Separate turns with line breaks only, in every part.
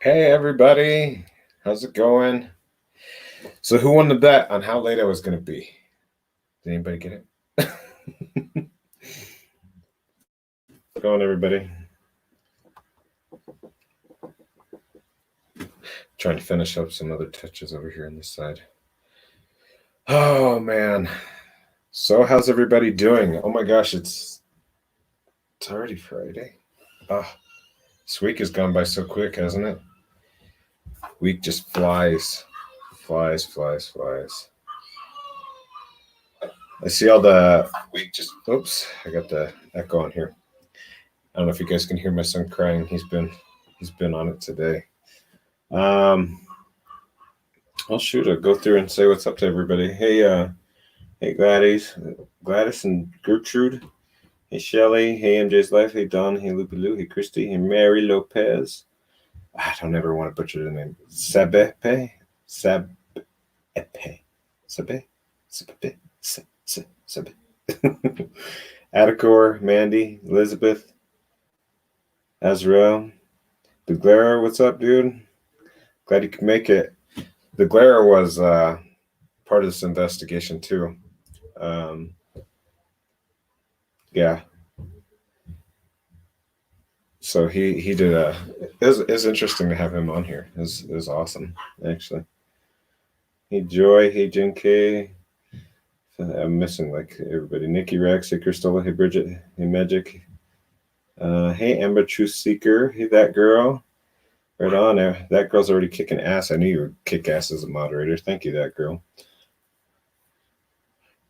Hey everybody, how's it going? So who won the bet on how late I was going to be? Did anybody get it? How's it going, everybody? Trying to finish up some other touches over here on this side. Oh man. So how's everybody doing? Oh my gosh, it's already Friday. Oh, this week has gone by so quick, hasn't it? Week just flies. Flies. I see all the week just oops, I got the echo on here. I don't know if you guys can hear my son crying. He's been on it today. I'll shoot. I'll go through and say what's up to everybody. Hey Gladys and Gertrude. Hey Shelly. Hey MJ's Life. Hey Don. Hey Loopy Lou. Hey Christy. Hey Mary Lopez. I don't ever want to butcher the name. Sabepe. Atticor, Mandy, Elizabeth, Azrael, the Glare. What's up, dude? Glad you could make it. The Glare was part of this investigation too. Yeah. So he did a. It's interesting to have him on here. It was awesome, actually. Hey Joy. Hey Jen K. I'm missing like everybody. Nikki Rex. Hey Christola. Hey Bridget. Hey Magic. Hey Amber Truth Seeker. Hey that girl. Right on there. That girl's already kicking ass. I knew you would kick ass as a moderator. Thank you, that girl.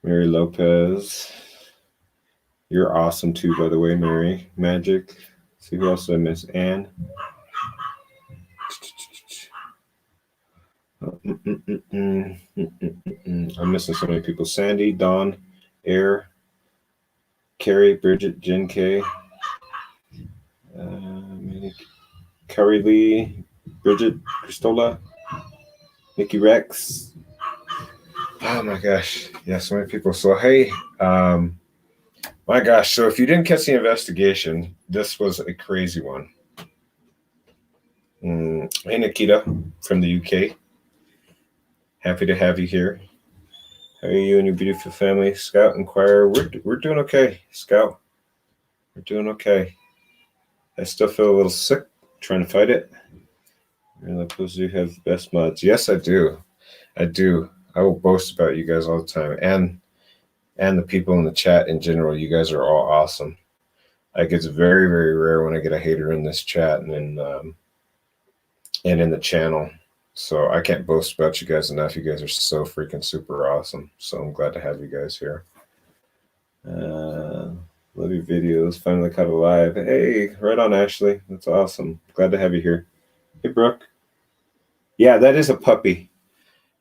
Mary Lopez. You're awesome too, by the way, Mary. Magic. See who else did I miss? Anne. I'm missing so many people. Sandy, Dawn, Air, Carrie, Bridget, Jen K, Carrie Lee, Bridget, Christola, Nikki Rex. Oh my gosh. Yeah, so many people. So hey, my gosh. So if you didn't catch the investigation, this was a crazy one. Hey Nikita from the UK. Happy to have you here. How are you and your beautiful family? Scout Inquirer. We're doing okay, Scout. We're doing okay. I still feel a little sick trying to fight it. Really supposed to have the best mods. Yes, I do. I will boast about you guys all the time. And the people in the chat in general. You guys are all awesome. Like it's very, very rare when I get a hater in this chat and in the channel. So I can't boast about you guys enough. You guys are so freaking super awesome. So I'm glad to have you guys here. Love your videos. Finally caught it live. Hey, right on, Ashley. That's awesome. Glad to have you here. Hey, Brooke. Yeah, that is a puppy.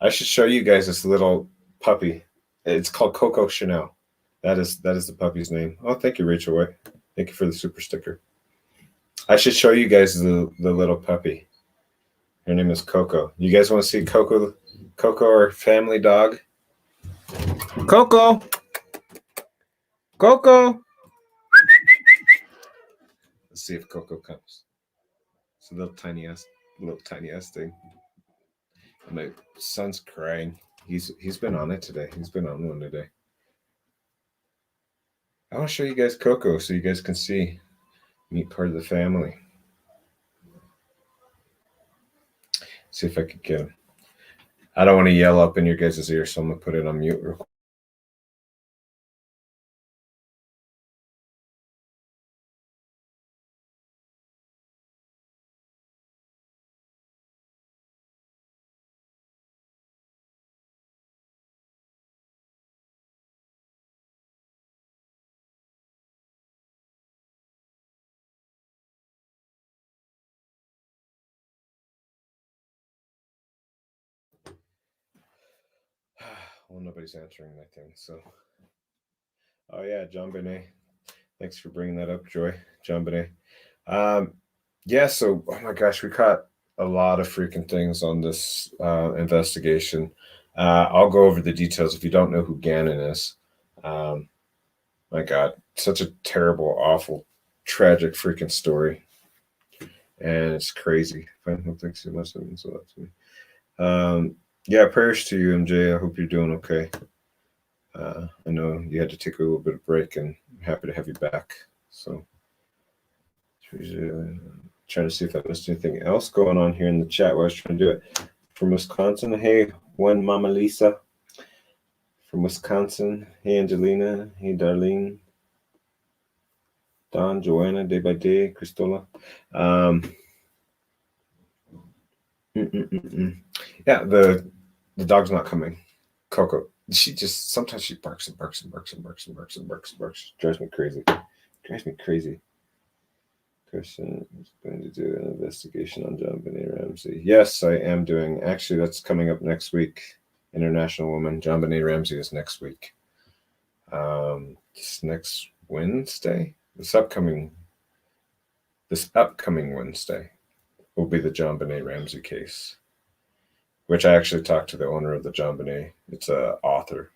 I should show you guys this little puppy. It's called Coco Chanel. That is the puppy's name. Oh, thank you, Rachel White. Thank you for the super sticker. I should show you guys the little puppy. Her name is Coco. You guys want to see Coco, our family dog? Coco. Let's see if Coco comes. It's a little tiny ass thing. And my son's crying. He's been on it today. He's been on one today. I want to show you guys Coco so you guys can meet part of the family. See if I could get him. I don't want to yell up in your guys' ear, so I'm gonna put it on mute real quick. Well, nobody's answering my thing, so. Oh yeah, John Benet. Thanks for bringing that up, Joy. John Benet. Yeah, so, oh my gosh, we caught a lot of freaking things on this investigation. I'll go over the details if you don't know who Gannon is. My God, such a terrible, awful, tragic freaking story. and it's crazy. Fine, well, thanks so much. That means a lot to me. Yeah, prayers to you, MJ. I hope you're doing okay. I know you had to take a little bit of break, and I'm happy to have you back. So, trying to see if I missed anything else going on here in the chat while I was trying to do it. From Wisconsin, hey, one Mama Lisa. From Wisconsin, hey, Angelina, hey, Darlene, Don, Joanna, Day by Day, Cristola. Yeah, the dog's not coming. Coco, she just sometimes she barks and barks and barks and barks and barks and barks and barks. Drives me crazy. Drives me crazy. Christian is going to do an investigation on JonBenet Ramsey. Yes, I am doing. Actually, that's coming up next week. International Woman. JonBenet Ramsey is next week. This next Wednesday. This upcoming Wednesday will be the JonBenet Ramsey case, which I actually talked to the owner of the JonBenet. It's a author,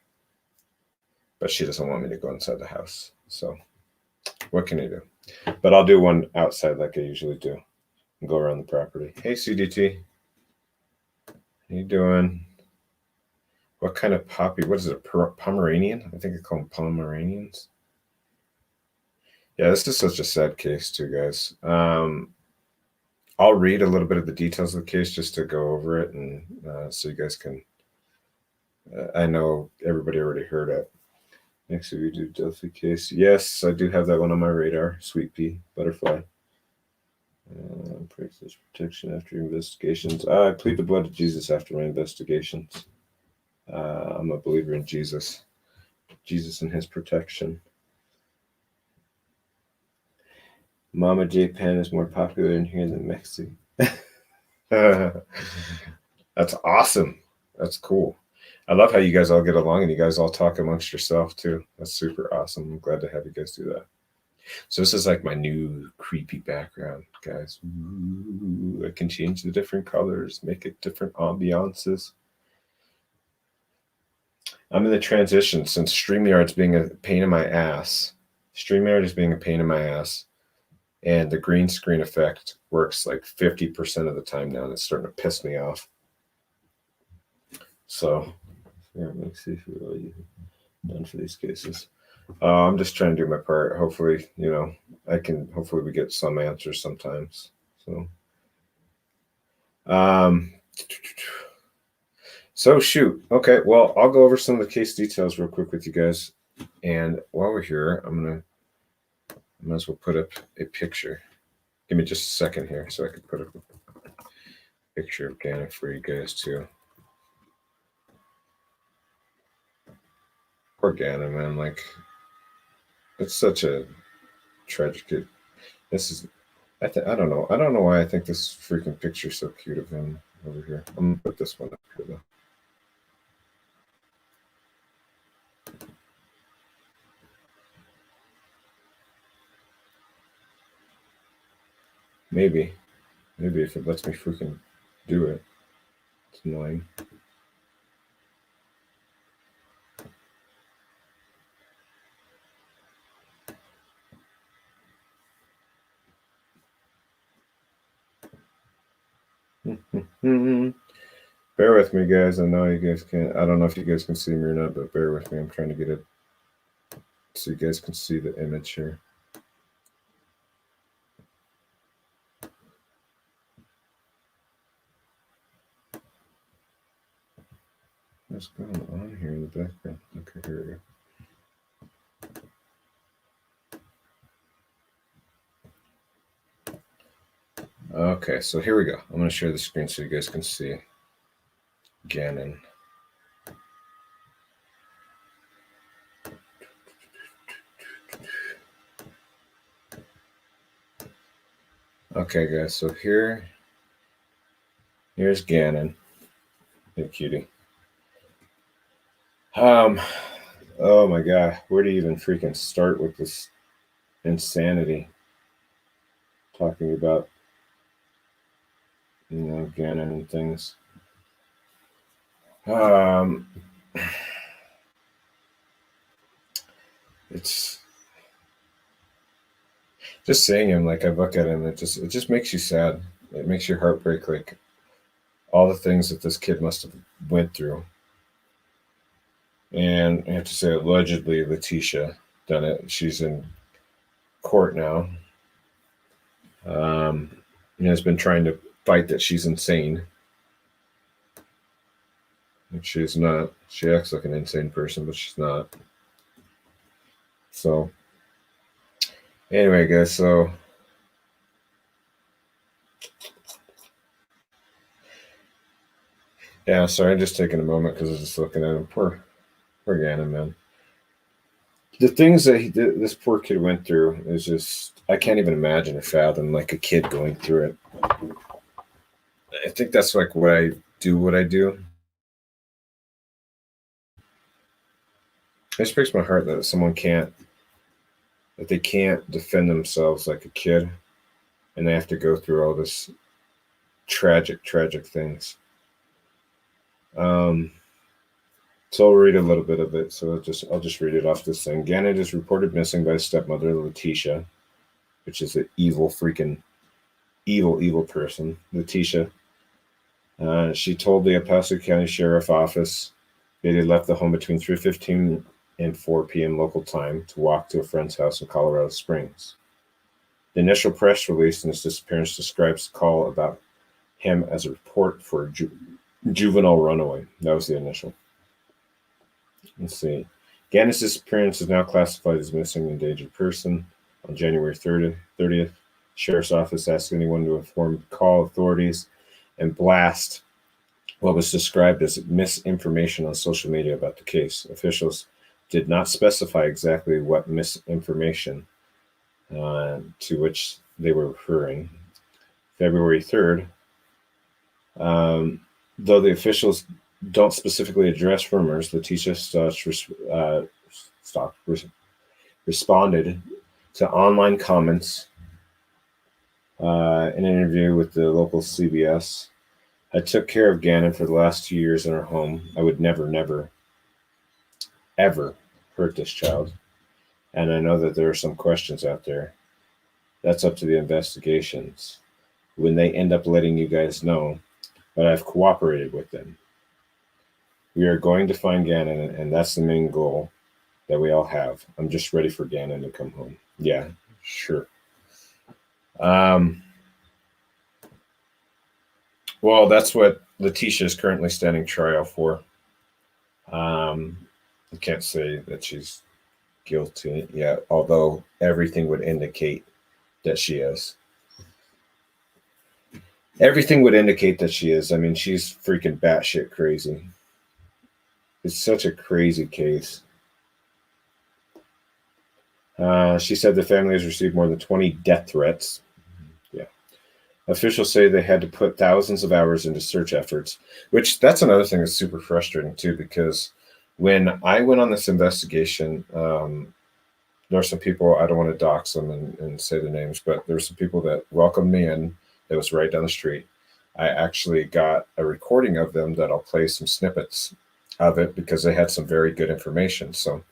but she doesn't want me to go inside the house. So what can I do? But I'll do one outside like I usually do and go around the property. Hey, CDT. How you doing? What kind of poppy? What is it? Pomeranian? I think I call them Pomeranians. Yeah, this is such a sad case too, guys. I'll read a little bit of the details of the case just to go over it, and so you guys can. I know everybody already heard it. Next to you do Delphi case. Yes, I do have that one on my radar. Sweet pea, butterfly. Practice protection after investigations. I plead the blood of Jesus after my investigations. I'm a believer in Jesus. Jesus and his protection. Mama J Pan is more popular in here than Mekcee. That's awesome. That's cool. I love how you guys all get along and you guys all talk amongst yourself too. That's super awesome. I'm glad to have you guys do that. So this is like my new creepy background, guys. Ooh, I can change the different colors, make it different ambiances. I'm in the transition since StreamYard's being a pain in my ass. StreamYard is being a pain in my ass. And the green screen effect works like 50% of the time now, and it's starting to piss me off. So, yeah, let's see if we're really done for these cases. I'm just trying to do my part. Hopefully, hopefully we get some answers sometimes. So shoot. Okay, well, I'll go over some of the case details real quick with you guys. And while we're here, I might as well put up a picture. Give me just a second here so I can put up a picture of Gannon for you guys too. Poor Gannon, man. Like, it's such a tragic kid. I don't know. I don't know why I think this freaking picture's so cute of him over here. I'm gonna put this one up here though. Maybe if it lets me freaking do it. It's annoying. Bear with me, guys. I know you guys can't. I don't know if you guys can see me or not, but bear with me. I'm trying to get it so you guys can see the image here. What's going on here in the background? Okay, here we go. Okay, so here we go. I'm going to share the screen so you guys can see Gannon. Okay, guys, so here's Gannon. Hey, cutie. Oh my God, where do you even freaking start with this insanity? Talking about, Gannon and things. just seeing him, like I look at him, it just makes you sad. It makes your heart break, like all the things that this kid must have went through. And I have to say, allegedly, Letitia done it. She's in court now. And has been trying to fight that she's insane. And she's not. She acts like an insane person, but she's not. So, anyway, guys, so yeah, sorry, I'm just taking a moment because I was just looking at him. Poor Gannon, man. The things that this poor kid went through is just, I can't even imagine or fathom like a kid going through it. I think that's like what I do. It just breaks my heart that they can't defend themselves like a kid, and they have to go through all this tragic things. So I'll read a little bit of it. So I'll just read it off this thing. Gannon is reported missing by his stepmother, Letitia, which is an evil, freaking evil person. Letitia. She told the El Paso County Sheriff Office that he left the home between 3:15 and 4 p.m. local time to walk to a friend's house in Colorado Springs. The initial press release in his disappearance describes the call about him as a report for a juvenile runaway. That was the initial. Let's see. Gannon's disappearance is now classified as missing endangered person. On January 30th, Sheriff's Office asked anyone to call authorities and blast what was described as misinformation on social media about the case. Officials did not specify exactly what misinformation to which they were referring. February 3rd, though the officials don't specifically address rumors, Mekcee Stauch responded to online comments in an interview with the local CBS. I took care of Gannon for the last 2 years in our home. I would never, ever hurt this child. And I know that there are some questions out there. That's up to the investigations when they end up letting you guys know, but I've cooperated with them. We are going to find Gannon, and that's the main goal that we all have. I'm just ready for Gannon to come home. Yeah, sure. Well, that's what Letitia is currently standing trial for. I can't say that she's guilty yet, although everything would indicate that she is. Everything would indicate that she is. I mean, she's freaking batshit crazy. It's such a crazy case. She said the family has received more than 20 death threats. Yeah. Officials say they had to put thousands of hours into search efforts, which that's another thing that's super frustrating too, because when I went on this investigation, there are some people, I don't want to dox them and say their names, but there were some people that welcomed me in that was right down the street. I actually got a recording of them that I'll play some snippets of it because they had some very good information. So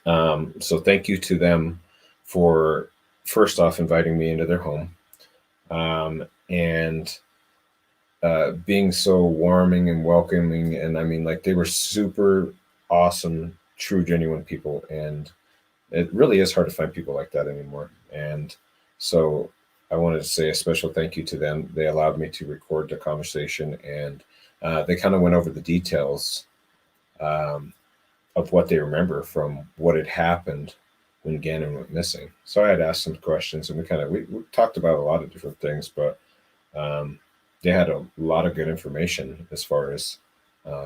thank you to them for first off inviting me into their home and being so warming and welcoming. And I mean, like, they were super awesome, true, genuine people. And it really is hard to find people like that anymore. And so I wanted to say a special thank you to them. They allowed me to record the conversation, and they kind of went over the details of what they remember from what had happened when Gannon went missing. So I had asked some questions, and we talked about a lot of different things, but they had a lot of good information as far as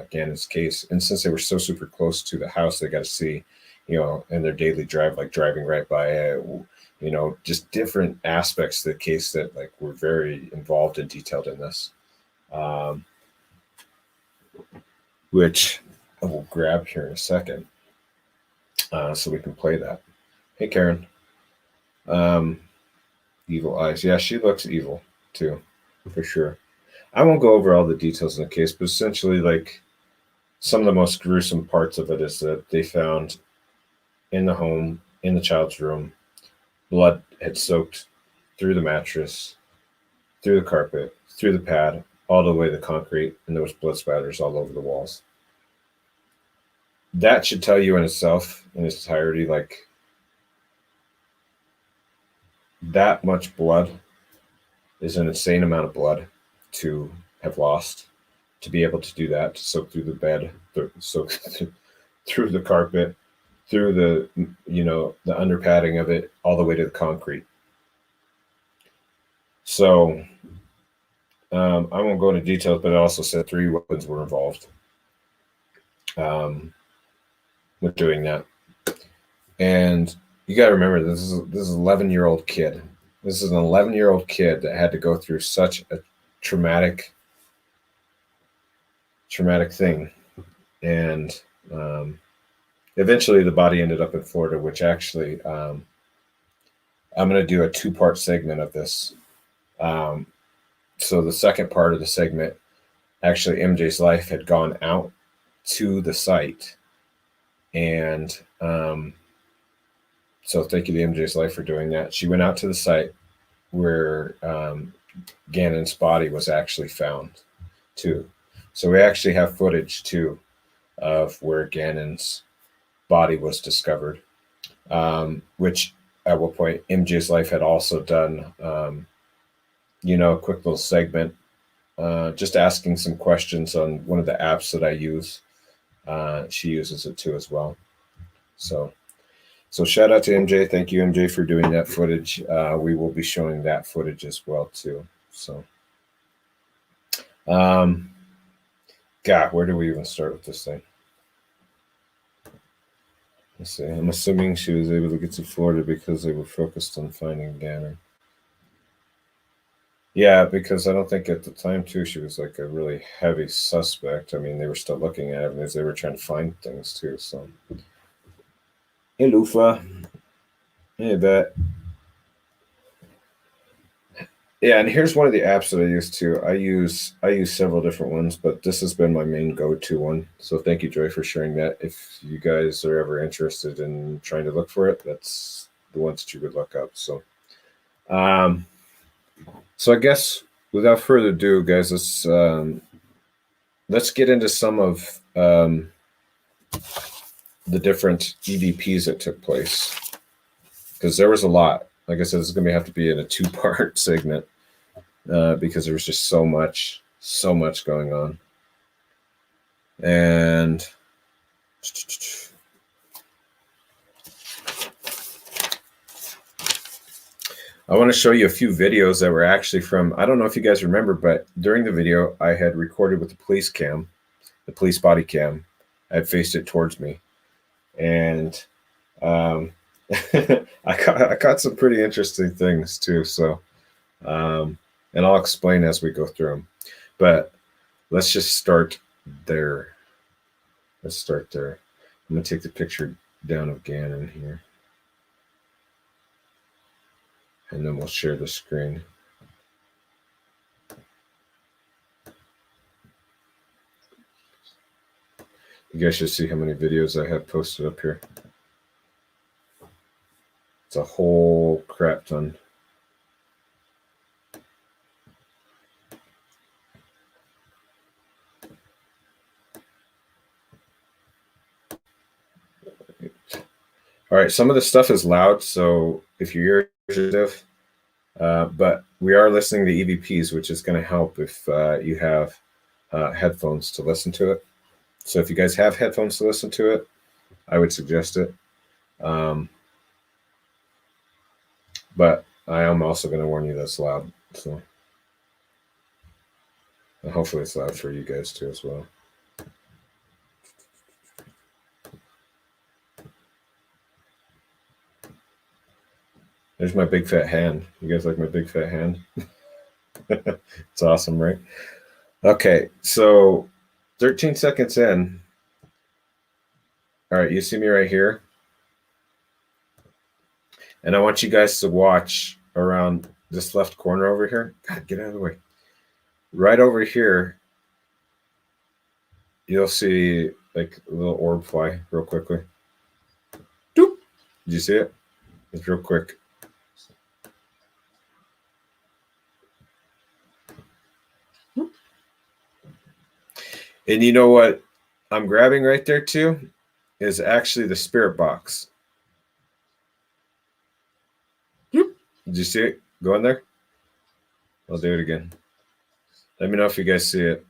Gannon's case. And since they were so super close to the house, they got to see, in their daily drive, like driving right by it, just different aspects of the case that like were very involved and detailed in this, which I will grab here in a second so we can play that. Hey, Karen. Evil eyes. Yeah, she looks evil too, for sure. I won't go over all the details in the case, but essentially, like, some of the most gruesome parts of it is that they found in the home, in the child's room, Blood had soaked through the mattress, through the carpet, through the pad, all the way to the concrete, and there was blood spatters all over the walls. That should tell you in itself, in its entirety, like that much blood is an insane amount of blood to have lost. To be able to do that, to soak through the bed, soak through the carpet, through the the underpadding of it, all the way to the concrete. So I won't go into details, but it also said 3 weapons were involved with doing that. And you got to remember, this is an 11-year-old kid. This is an 11-year-old kid that had to go through such a traumatic thing, and eventually the body ended up in Florida, which actually I'm going to do a 2-part segment of this. So the second part of the segment, actually MJ's life had gone out to the site, and so thank you to MJ's life for doing that. She went out to the site where Gannon's body was actually found too. So we actually have footage too of where Gannon's body was discovered, which at one point MJ's life had also done a quick little segment, just asking some questions on one of the apps that I use. She uses it too as well. So shout out to MJ. Thank you, MJ, for doing that footage. We will be showing that footage as well too. So, God, where do we even start with this thing? Let's see. I'm assuming she was able to get to Florida because they were focused on finding Gannon. Yeah, because I don't think at the time too she was like a really heavy suspect. I mean, they were still looking at evidence. They were trying to find things too. So, hey, Lufa. Hey, Bet. Yeah, and here's one of the apps that I use too. I use several different ones, but this has been my main go-to one. So thank you, Joy, for sharing that. If you guys are ever interested in trying to look for it, that's the ones that you would look up. So, so I guess without further ado, guys, let's get into some of the different EVPs that took place, because there was a lot. Like I said, this is going to have to be in a 2-part segment because there was just so much going on. And I want to show you a few videos that were actually from, I don't know if you guys remember, but during the video, I had recorded with the police cam, the police body cam. I had faced it towards me. And I caught some pretty interesting things too. So, and I'll explain as we go through them. But let's just start there. I'm going to take the picture down of Gannon here, and then we'll share the screen. You guys should see how many videos I have posted up here. It's a whole crap ton. All right, some of the stuff is loud, so if your ears are sensitive, but we are listening to EVPs, which is going to help if you have headphones to listen to it. So if you guys have headphones to listen to it, I would suggest it. But I am also going to warn you that's loud. So and hopefully it's loud for you guys too as well. There's my big fat hand. You guys like my big fat hand? It's awesome, right? Okay, so 13 seconds in. All right, you see me right here? And I want you guys to watch around this left corner over here. God, get out of the way. Right over here, you'll see like a little orb fly real quickly. Doop. Did you see it? It's real quick. And you know what I'm grabbing right there too is actually the spirit box. Did you see it? Go in there. I'll do it again. Let me know if you guys see it.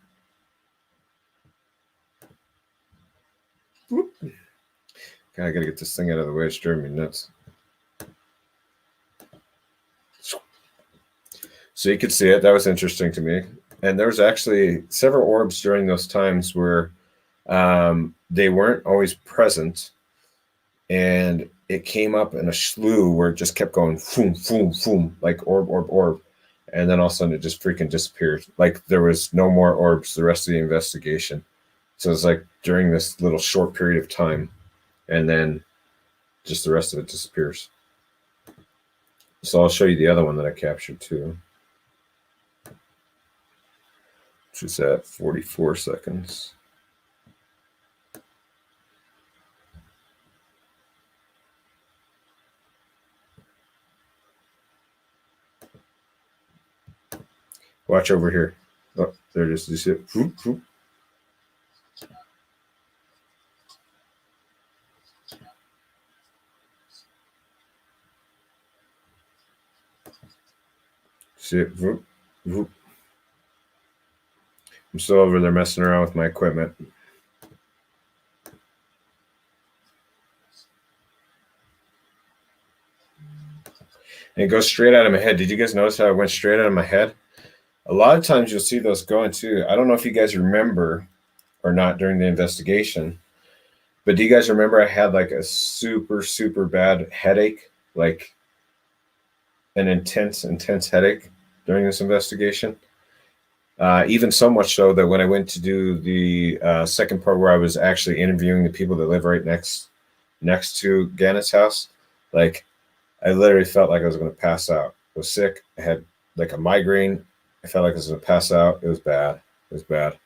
God, I gotta get this thing out of the way. It's driving me nuts. So you could see it. That was interesting to me. And there was actually several orbs during those times where they weren't always present, and it came up in a slew where it just kept going, boom, boom, boom, like orb, orb, orb, and then all of a sudden it just freaking disappeared. Like there was no more orbs the rest of the investigation. So it's like during this little short period of time, and then just the rest of it disappears. So I'll show you the other one that I captured too, which is at 44 seconds. Watch over here. Oh, there it is. You see it? Whoop, whoop. See it? Whoop, whoop. I'm still over there messing around with my equipment. And it goes straight out of my head. Did you guys notice how it went straight out of my head? A lot of times you'll see those going too. I don't know if you guys remember or not during the investigation, but do you guys remember I had like a super, super bad headache? Like an intense headache during this investigation? Even so much so that when I went to do the second part where I was actually interviewing the people that live right next to Gannon's house, like I literally felt like I was going to pass out. I was sick. I had like a migraine. I felt like I was going to pass out. It was bad. It was bad.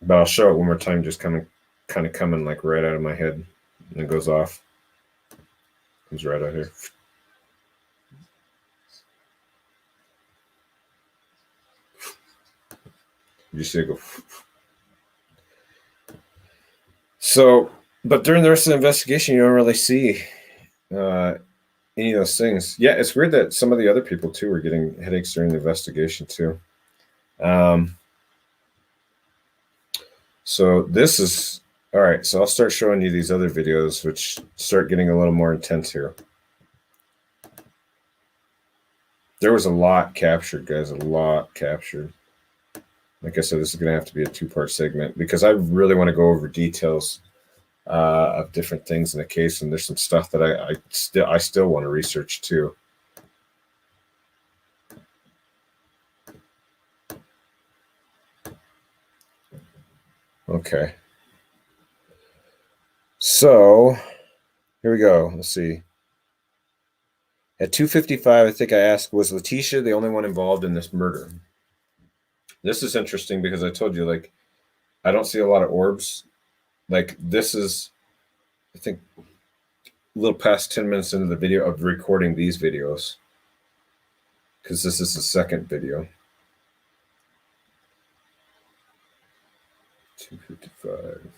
But I'll show it one more time, just kind of coming like right out of my head, and it goes off. Comes right out here. You see it go. So, but during the rest of the investigation, you don't really see any of those things. Yeah, it's weird that some of the other people too were getting headaches during the investigation too. So this is all right. So I'll start showing you these other videos, which start getting a little more intense here. There was a lot captured, guys. A lot captured. Like I said, this is going to have to be a two-part segment because I really want to go over details of different things in the case, and there's some stuff that I still want to research too. Okay. So here we go. Let's see. At 2:55, I think I asked, was Letitia the only one involved in this murder? This is interesting because I told you, like, I don't see a lot of orbs. Like, this is, I think, a little past 10 minutes into the video of recording these videos because this is the second video. 2:55.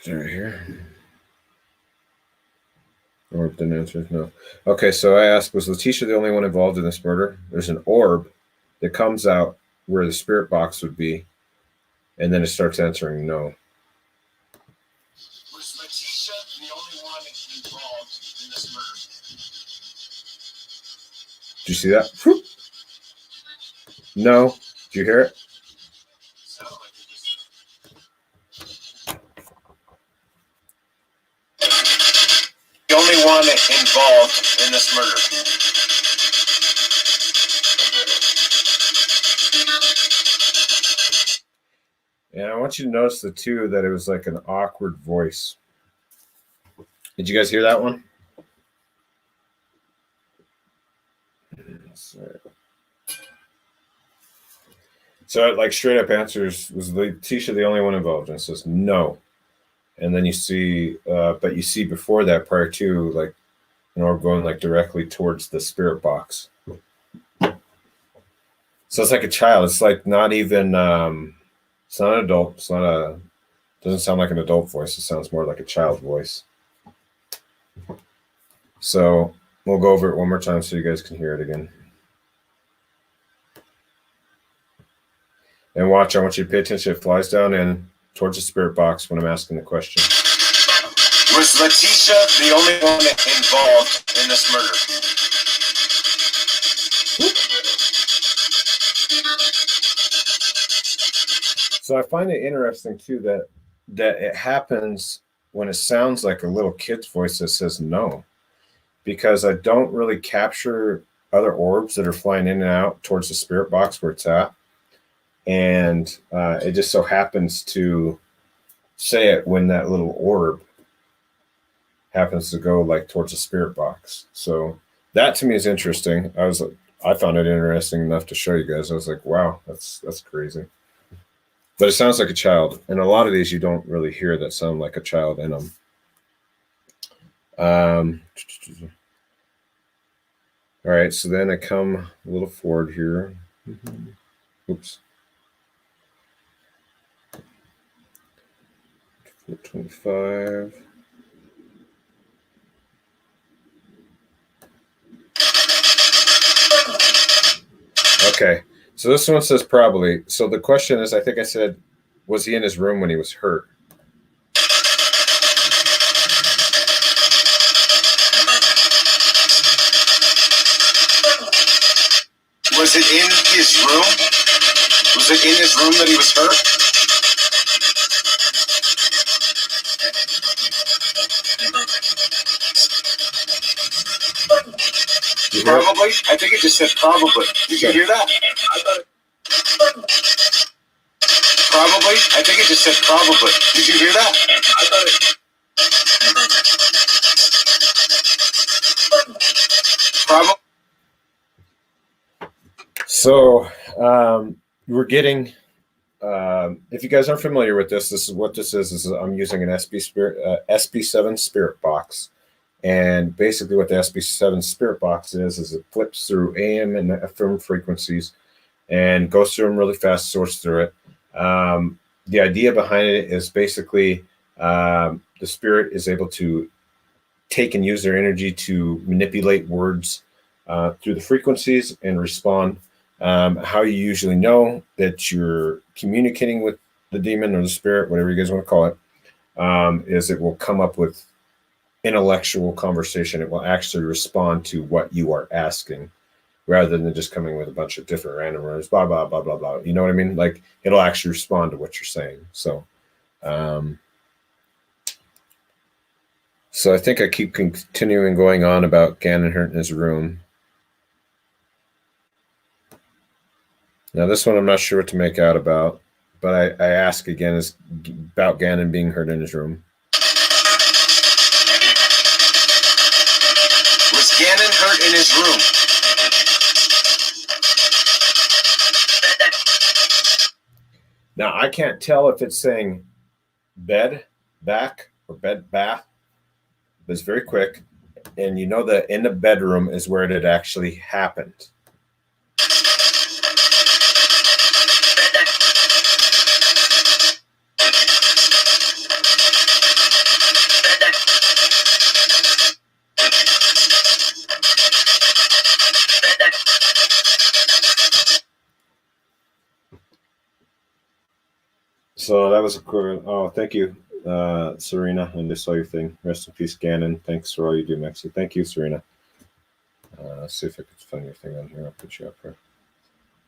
Right here. Orb didn't answer. No. Okay, so I asked, was Letitia the only one involved in this murder? There's an orb that comes out where the spirit box would be, and then it starts answering no. Was Letitia the only one involved in this murder? Did you see that? Whoop. No. Did you hear it? The only one involved in this murder. And I want you to notice the two that it was like an awkward voice. Did you guys hear that one? So like straight up answers, was Letitia the only one involved? And it says no. and then you see, but you see before that, prior to, like, we're going like directly towards the spirit box. So it's like a child. It's like not even. It's not an adult. It's not a. Doesn't sound like an adult voice. It sounds more like a child voice. So we'll go over it one more time so you guys can hear it again. And watch. I want you to pay attention. It flies down in towards the spirit box when I'm asking the question.
Was Letitia the only one involved in this murder?
So I find it interesting too that it happens when it sounds like a little kid's voice that says no, because I don't really capture other orbs that are flying in and out towards the spirit box where it's at, and it just so happens to say it when that little orb happens to go like towards the spirit box. So that to me is interesting. I found it interesting enough to show you guys. I was like, wow, that's crazy. But it sounds like a child, and a lot of these you don't really hear that sound like a child in them. All right, so then I come a little forward here. Oops. 425. Okay, so this one says probably. So the question is, I think I said, was he in his room when he was hurt?
Was it in his room? Was it in his room that he was hurt? Probably. I think it just said probably. Did you hear that? Probably. I think it just said probably. Did you hear that? Probably.
So we're getting. If you guys aren't familiar with this is what this is. Is I'm using an SB7 spirit box. And basically what the SB7 spirit box is it flips through AM and FM frequencies and goes through them really fast, sorts through it. The idea behind it is basically the spirit is able to take and use their energy to manipulate words through the frequencies and respond. How you usually know that you're communicating with the demon or the spirit, whatever you guys want to call it, is it will come up with intellectual conversation. It will actually respond to what you are asking rather than just coming with a bunch of different random words, blah, blah, blah, blah, blah. You know what I mean? Like it'll actually respond to what you're saying. So, so I think I keep continuing going on about Gannon hurt in his room. Now this one I'm not sure what to make out about, but I ask again is about Gannon being hurt in his room.
Gannon hurt in his room.
Now, I can't tell if it's saying bed, back, or bed, bath, but it's very quick. And you know that in the bedroom is where it had actually happened. So that was a cool. Oh, thank you, Serena. I just saw your thing. Rest in peace, Gannon. Thanks for all you do, Mekcee. Thank you, Serena. Let's see if I can find your thing on here. I'll put you up here.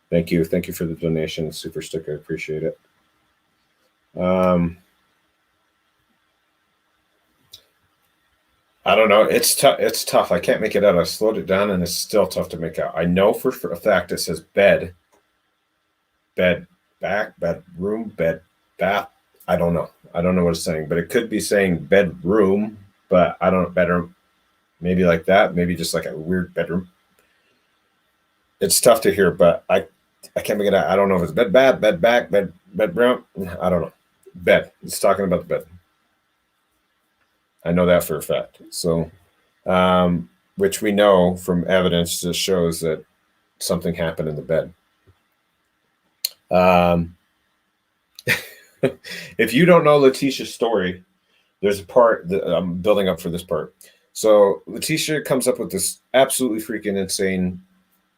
Thank you. Thank you for the donation, the super stick. I appreciate it. I don't know. It's tough. It's tough. I can't make it out. I slowed it down, and it's still tough to make out. I know for a fact it says bed, bed, back, bedroom, bed, bath. I don't know. I don't know what it's saying, but it could be saying bedroom, but I don't know, bedroom. Maybe like that. Maybe just like a weird bedroom. It's tough to hear, but I can't make it out. I don't know if it's bed, bath, bed, back, bed, bedroom. I don't know. Bed. It's talking about the bed. I know that for a fact. So, which we know from evidence just shows that something happened in the bed. If you don't know Letitia's story, there's a part that I'm building up for this part. So Letitia comes up with this absolutely freaking insane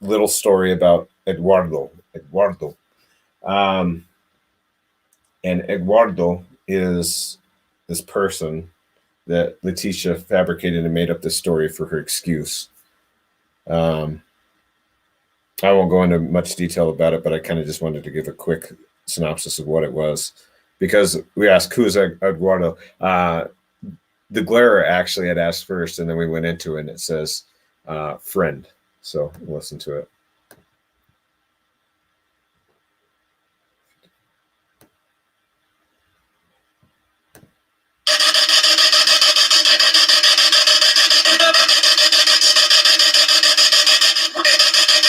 little story about Eduardo. Um, and Eduardo is this person that Letitia fabricated and made up this story for her excuse. I won't go into much detail about it, but I kind of just wanted to give a quick synopsis of what it was, because we asked, who's Eduardo? The Glare actually had asked first, and then we went into it, and it says friend. So listen to it.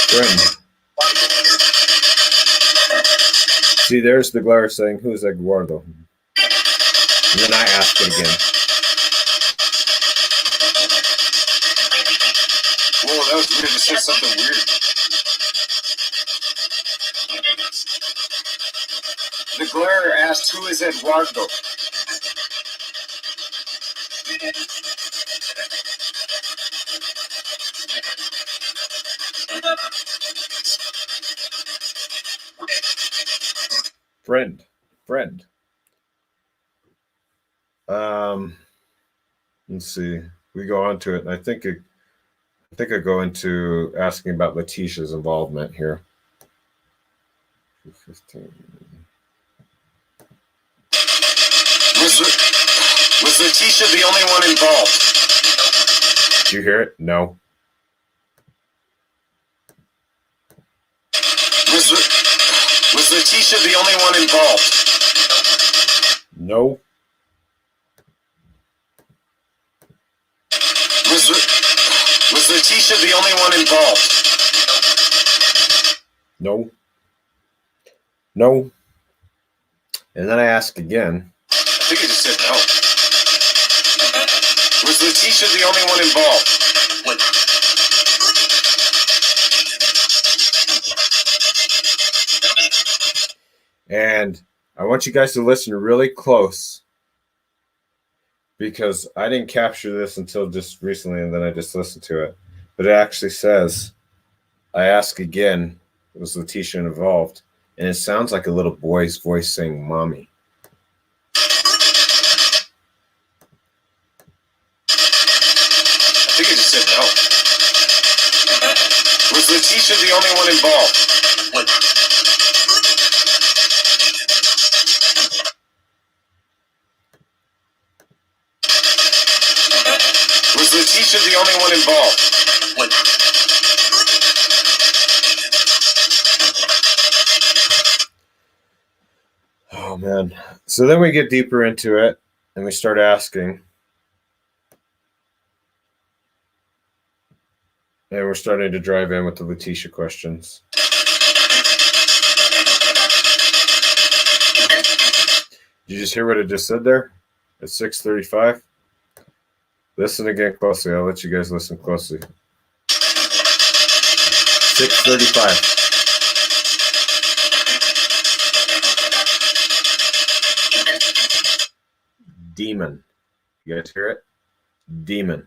Friend. See, there's the Glare saying, who's Eduardo? And then I asked it again.
Whoa, that was weird. It said something weird. The Glare asked, who is Eduardo?
Friend. Let's see. We go on to it, and I think I go into asking about Letitia's involvement here. 15.
Was Letitia the only one involved?
Did you hear it? No.
Was Letitia the only one involved?
No.
Was Letitia the only one involved?
No. No. And then I ask again.
I think I just said no. Was Letitia the only one involved?
And I want you guys to listen really close, because I didn't capture this until just recently, and then I just listened to it. But it actually says, I ask again, was Letitia involved? And it sounds like a little boy's voice saying, Mommy.
I think I just said no. Was Letitia the only one involved? Was Letitia the only one involved?
Oh, man. So then we get deeper into it, and we start asking. And we're starting to drive in with the Letitia questions. Did you just hear what it just said there? At 6:35? Listen again closely. I'll let you guys listen closely. 6:35. Demon. You guys hear it? Demon.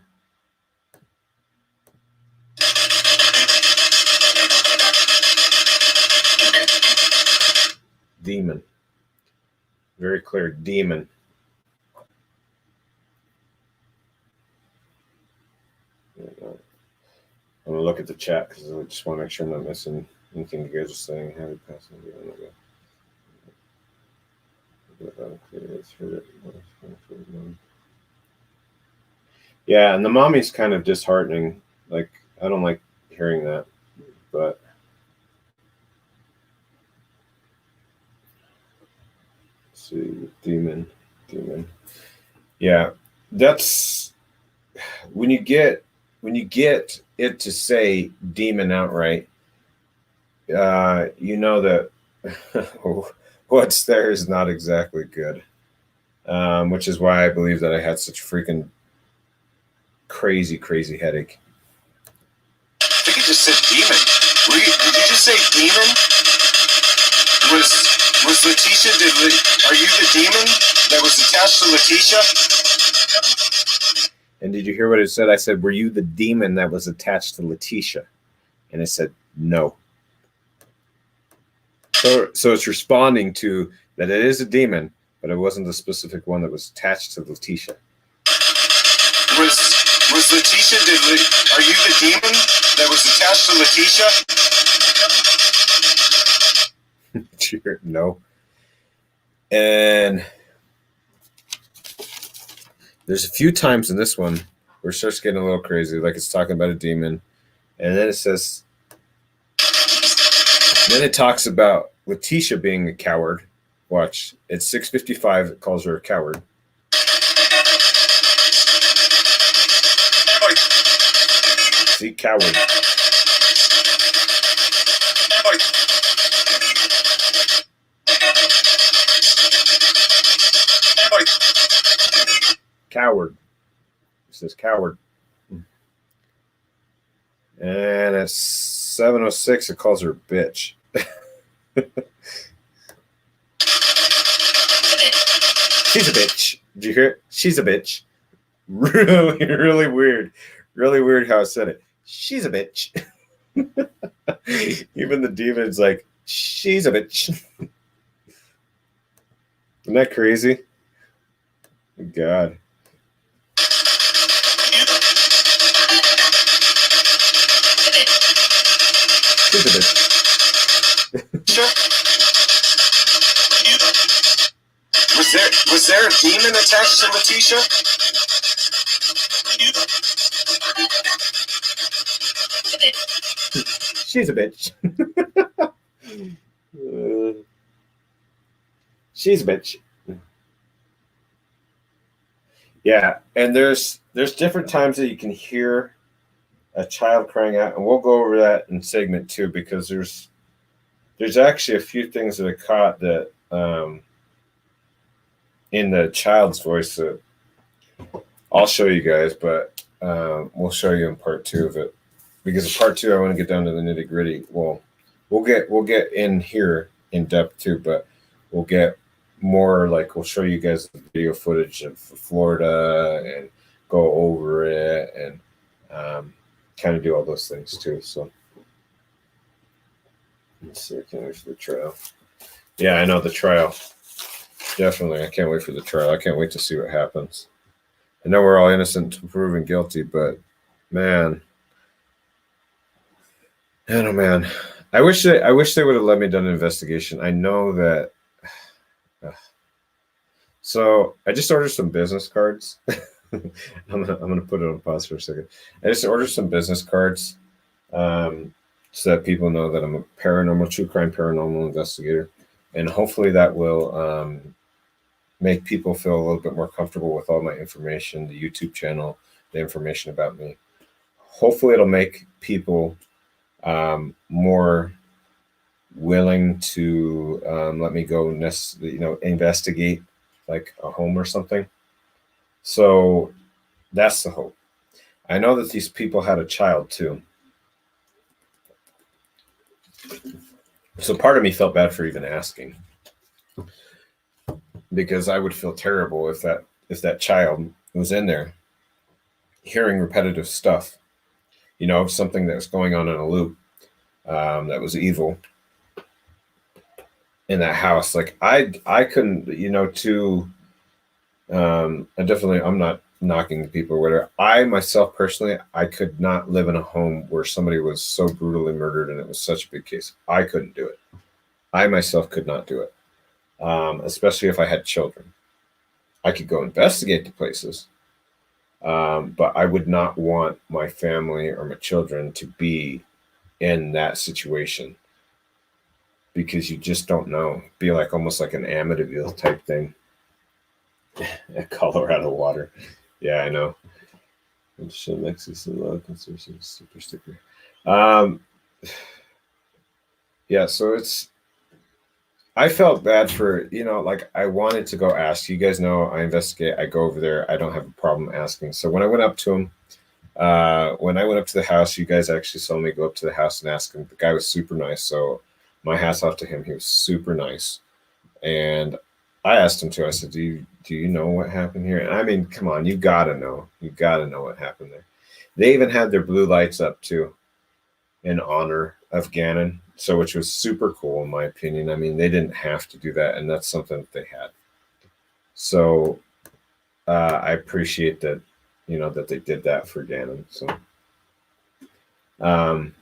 Demon. Very clear. Demon. I'm gonna look at the chat because I just want to make sure I'm not missing anything you guys are saying. Happy passing. Yeah, and the mommy's kind of disheartening. Like, I don't like hearing that, but let's see, demon. Yeah, that's when you get it to say demon outright. You know that what's there is not exactly good, which is why I believe that I had such freaking crazy, crazy headache.
I think it just said demon. Did you just say demon? Was Letitia? Are you the demon that was attached to Letitia?
And did you hear what it said? I said, were you the demon that was attached to Letitia? And it said, no. So it's responding to that it is a demon, but it wasn't the specific one that was attached to Letitia.
Was Letitia? Are you the demon that was attached to Letitia?
No. And there's a few times in this one where it starts getting a little crazy, like it's talking about a demon, and then it says, then it talks about Letitia being a coward. Watch, it's 6:55. It calls her a coward. See, coward. Coward. It says coward. And at 7:06, it calls her bitch. She's a bitch. Did you hear it? She's a bitch. Really, really weird. Really weird how I said it. She's a bitch. Even the demon's like, she's a bitch. Isn't that crazy? God. She's a bitch.
Was there a demon attached to Letitia?
She's a bitch. She's a bitch. Yeah, and there's different times that you can hear a child crying out, and we'll go over that in segment 2 because there's actually a few things that I caught that in the child's voice that I'll show you guys, but we'll show you in part 2 of it, because in part 2 I want to get down to the nitty gritty. Well, we'll get in here in depth too, but we'll get more like we'll show you guys the video footage of Florida and go over it and kind of do all those things too. So let's see. I can't wait for the trial. Yeah, I know the trial. Definitely, I can't wait for the trial. I can't wait to see what happens. I know we're all innocent until proven guilty, but man, oh man, I wish they would have let me done an investigation. I know that. So I just ordered some business cards. I'm gonna put it on pause for a second. I just ordered some business cards, so that people know that I'm a true crime paranormal investigator, and hopefully that will make people feel a little bit more comfortable with all my information, the YouTube channel, the information about me. Hopefully it'll make people more willing to let me go investigate like a home or something. So that's the hope. I know that these people had a child too. So part of me felt bad for even asking, because I would feel terrible if that child was in there hearing repetitive stuff, something that was going on in a loop that was evil in that house. Like I couldn't, I'm not knocking people or whatever. I myself personally, I could not live in a home where somebody was so brutally murdered and it was such a big case. I couldn't do it. I myself could not do it. Especially if I had children. I could go investigate the places, but I would not want my family or my children to be in that situation, because you just don't know. It'd be like almost like an Amityville type thing. Colorado water. Yeah, I know. Show Mekcee some love. Super sticker. Yeah, so I felt bad for, like I wanted to go ask. You guys know I investigate. I go over there. I don't have a problem asking. So when I went up to him, When I went up to the house, you guys actually saw me go up to the house and ask him. The guy was super nice, so my hat's off to him. He was super nice, and I asked him to. I said, "Do you know what happened here?" And I mean, come on, you gotta know. You gotta know what happened there. They even had their blue lights up too, in honor of Gannon, so which was super cool in my opinion. I mean, they didn't have to do that, and that's something that they had. So I appreciate that, that they did that for Gannon. So. Um,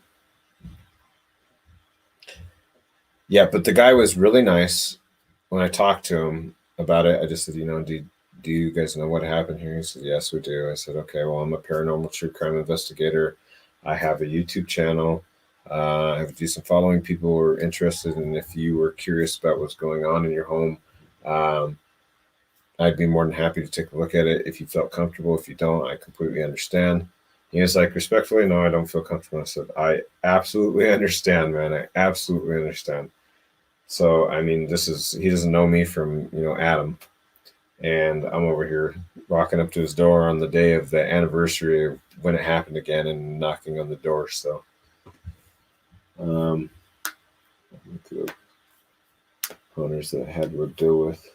Yeah, but the guy was really nice. When I talked to him about it, I just said, do you guys know what happened here? He said, yes, we do. I said, okay, well, I'm a paranormal true crime investigator. I have a YouTube channel. I have a decent following. People who are interested, and if you were curious about what's going on in your home, um, I'd be more than happy to take a look at it if you felt comfortable. If you don't, I completely understand. He was like, respectfully, no, I don't feel comfortable. I said, I absolutely understand, man. I absolutely understand. So, I mean, he doesn't know me from, Adam. And I'm over here walking up to his door on the day of the anniversary of when it happened again and knocking on the door. So, owners that had to deal with.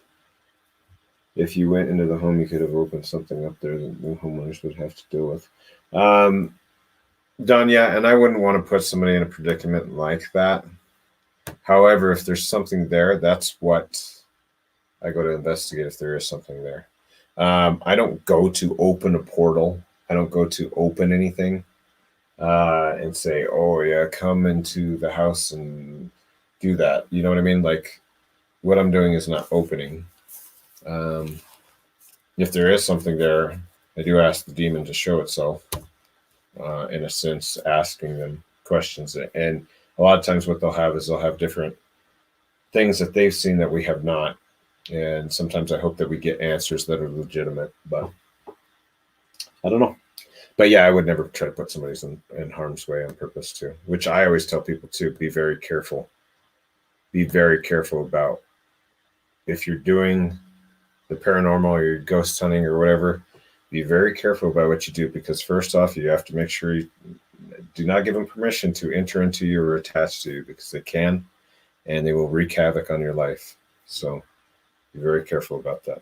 If you went into the home, you could have opened something up there that the homeowners would have to deal with. Don, yeah, and I wouldn't want to put somebody in a predicament like that. However, if there's something there, that's what I go to investigate if there is something there. I don't go to open a portal. I don't go to open anything and say, oh, yeah, come into the house and do that. You know what I mean? Like, what I'm doing is not opening. If there is something there, I do ask the demon to show itself, in a sense, asking them questions. And a lot of times what they'll have different things that they've seen that we have not. And sometimes I hope that we get answers that are legitimate, but I don't know. But yeah, I would never try to put somebody in harm's way on purpose too, which I always tell people to be very careful. Be very careful about if you're doing the paranormal or you're ghost hunting or whatever, be very careful about what you do, because first off, you have to make sure you do not give them permission to enter into you or attach to you, because they can, and they will wreak havoc on your life. So be very careful about that.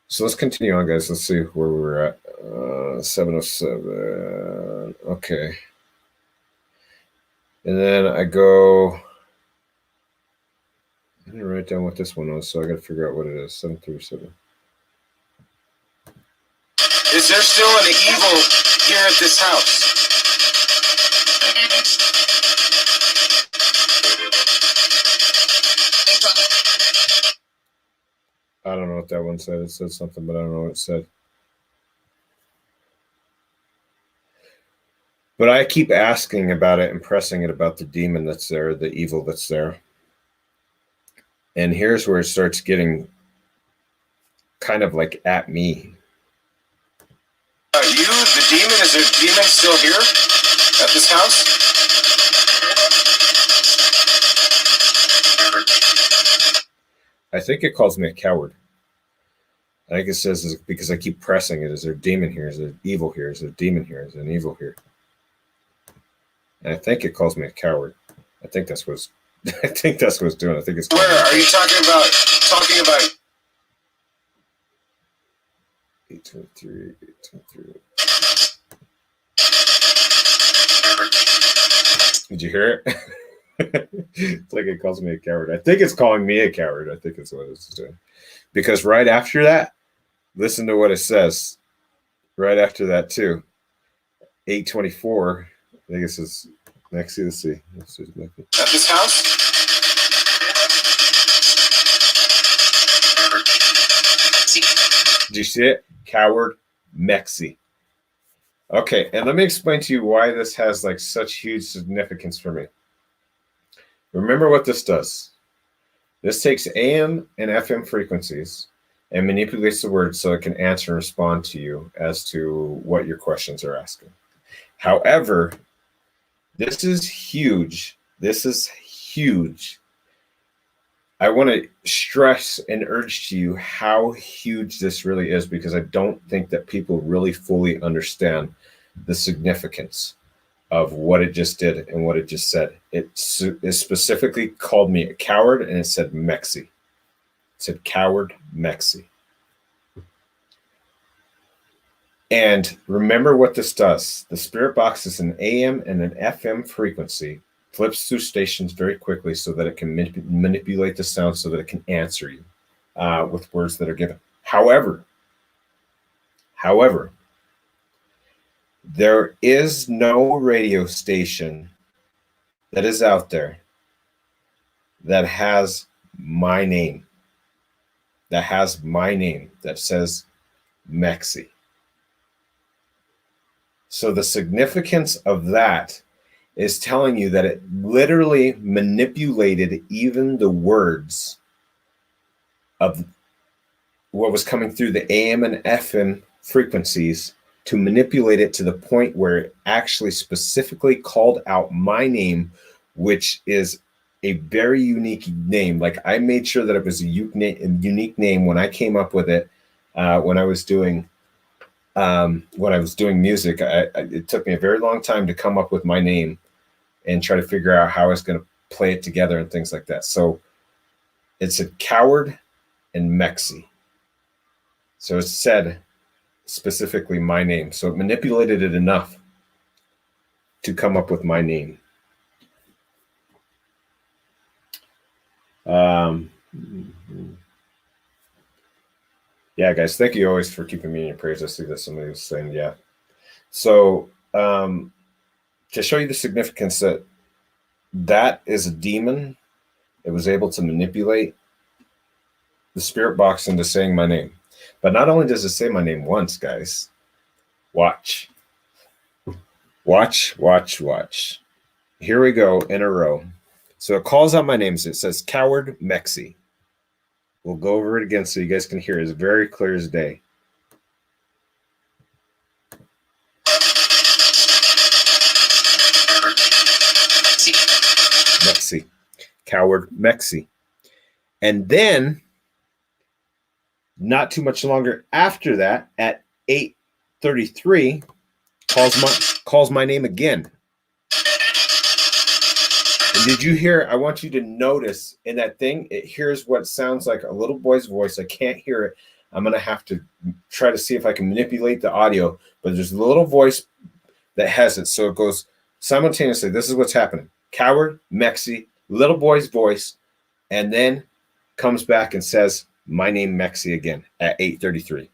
So let's continue on, guys. Let's see where we're at. 7:07. Okay. And then I go. I'm going to write down what this one was, so I got to figure out what it is. 7:37.
Is there still an evil here at this house?
I don't know what that one said. It said something, but I don't know what it said. But I keep asking about it and pressing it about the demon that's there, the evil that's there. And here's where it starts getting kind of like at me.
You, the demon, is there a demon still here at this house?
I think it calls me a coward. I think it says, because I keep pressing it, is there a demon here? Is there evil here? Is there a demon here? Is there an evil here? And I think it calls me a coward. I think that's what's I think that's what it's doing. I think it's.
Where are you talking about? Talking about
8:23. 8:23. Did you hear it? It's like it calls me a coward. I think it's calling me a coward. I think it's what it's doing. Because right after that, listen to what it says. Right after that too. 8:24. I think it says Mekcee. Let's see.
at this house?
Did you see it? Coward Mekcee. Okay, and let me explain to you why this has like such huge significance for me. Remember what this does. This takes AM and FM frequencies and manipulates the words so it can answer and respond to you as to what your questions are asking. However, this is huge. This is huge I want to stress and urge to you how huge this really is, because I don't think that people really fully understand the significance of what it just did and what it just said. It specifically called me a coward, and it said Mekcee. It said coward Mekcee. And remember what this does. The spirit box is an AM and an FM frequency, flips through stations very quickly so that it can manipulate the sound so that it can answer you with words that are given. However, there is no radio station that is out there that has my name, that says Mekcee. So the significance of that is telling you that it literally manipulated even the words of what was coming through the AM and FM frequencies to manipulate it to the point where it actually specifically called out my name, which is a very unique name. Like, I made sure that it was a unique name when I came up with it. When I was doing music, it took me a very long time to come up with my name and try to figure out how I was going to play it together and things like that. So it's a coward and Mekcee. So it said specifically my name. So it manipulated it enough to come up with my name. Yeah, guys, thank you always for keeping me in your prayers. I see that somebody was saying, yeah. So to show you the significance that is a demon that was able to manipulate the spirit box into saying my name. But not only does it say my name once, guys, watch. Here we go in a row. So it calls out my names. It says coward Mekcee. We'll go over it again so you guys can hear it. It's very clear as day. Mekcee. Coward Mekcee. And then, not too much longer after that, at 8:33, calls my name again. And did you hear? I want you to notice in that thing, it hears what sounds like a little boy's voice. I can't hear it. I'm going to have to try to see if I can manipulate the audio, but there's a little voice that has it. So it goes simultaneously. This is what's happening. Coward, Mekcee, little boy's voice, and then comes back and says, my name Mekcee again at 8:33.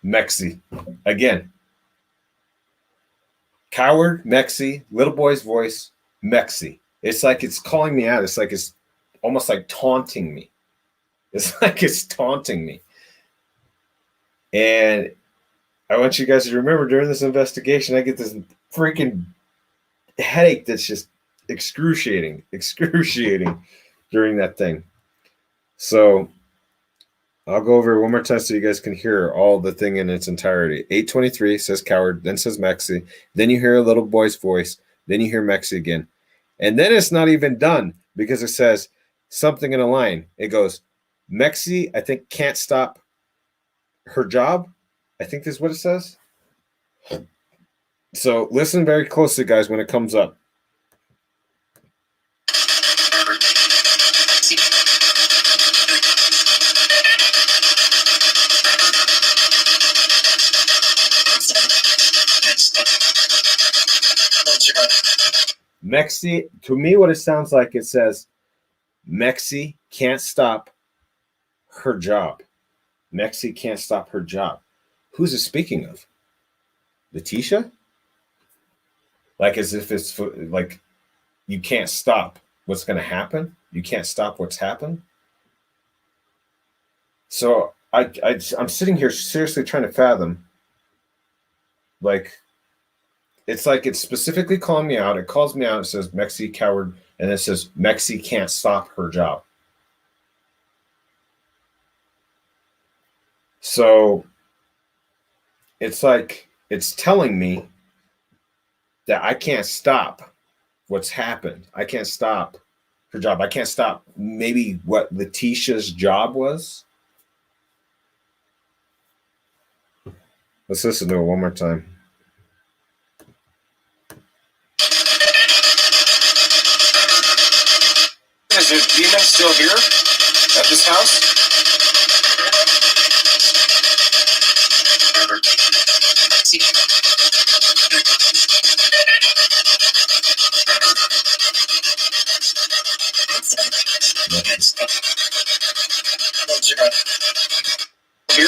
Mekcee again. Coward, Mekcee, little boy's voice, Mekcee. It's like it's calling me out. It's like it's almost like taunting me. It's like it's taunting me. And I want you guys to remember, during this investigation, I get this freaking headache that's just excruciating during that thing. So I'll go over it one more time so you guys can hear all the thing in its entirety. 8:23 says coward, then says Mekcee. Then you hear a little boy's voice. Then you hear Mekcee again. And then it's not even done, because it says something in a line. It goes, Mekcee, I think, can't stop her job. I think that's what it says. So listen very closely, guys, when it comes up. Mekcee, to me, what it sounds like, it says, Mekcee can't stop her job. Mekcee can't stop her job. Who's it speaking of? Letitia? Like, as if it's like you can't stop what's going to happen. You can't stop what's happened. So I'm sitting here seriously trying to fathom. Like, it's like it's specifically calling me out. It calls me out. It says Mekcee coward, and it says Mekcee can't stop her job. So it's like it's telling me that I can't stop what's happened. I can't stop her job. I can't stop maybe what Letitia's job was. Let's listen to it one more time.
Is the demon still here at this house? Here?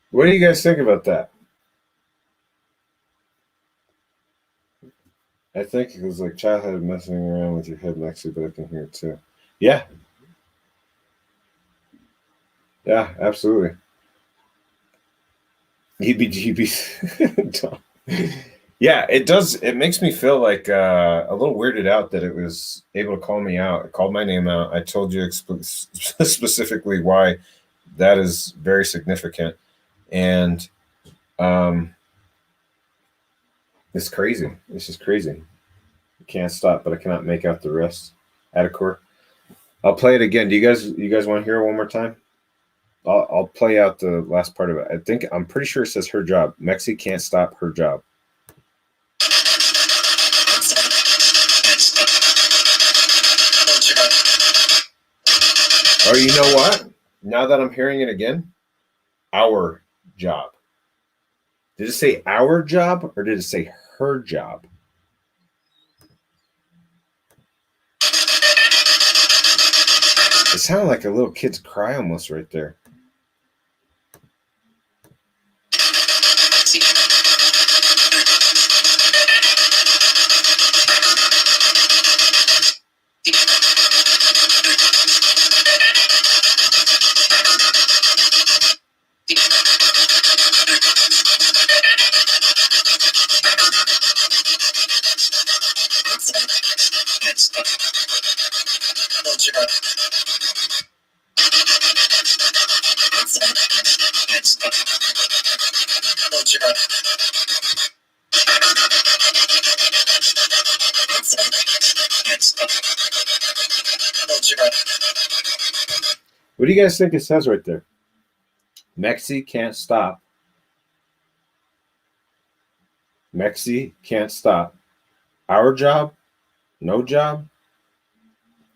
What do you guys think about that? I think it was like childhood messing around with your head, Mekcee, but I can hear it too. Yeah. Yeah, absolutely. Heebie-jeebies. Yeah, it does. It makes me feel like a little weirded out that it was able to call me out. It called my name out. I told you specifically why that is very significant. And it's crazy. It's just crazy. I can't stop, but I cannot make out the rest. Adequate. I'll play it again. Do you guys want to hear it one more time? I'll play out the last part of it. I'm pretty sure it says her job. Mekcee can't stop her job. Oh, you know what? Now that I'm hearing it again, our job. Did it say our job or did it say her job? It sounded like a little kid's cry almost right there. What do you guys think it says right there? Mekcee can't stop. Mekcee can't stop. Our job? No job?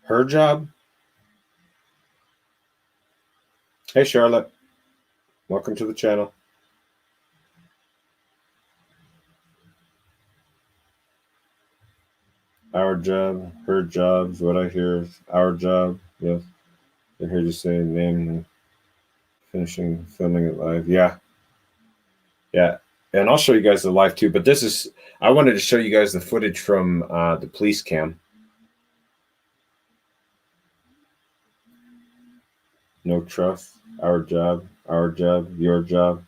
Her job? Hey, Charlotte. Welcome to the channel. Our job, her job's what I hear. Our job, yes. I heard you say name, finishing filming it live. Yeah. Yeah. And I'll show you guys the live too. But I wanted to show you guys the footage from the police cam. No trust. Our job, your job,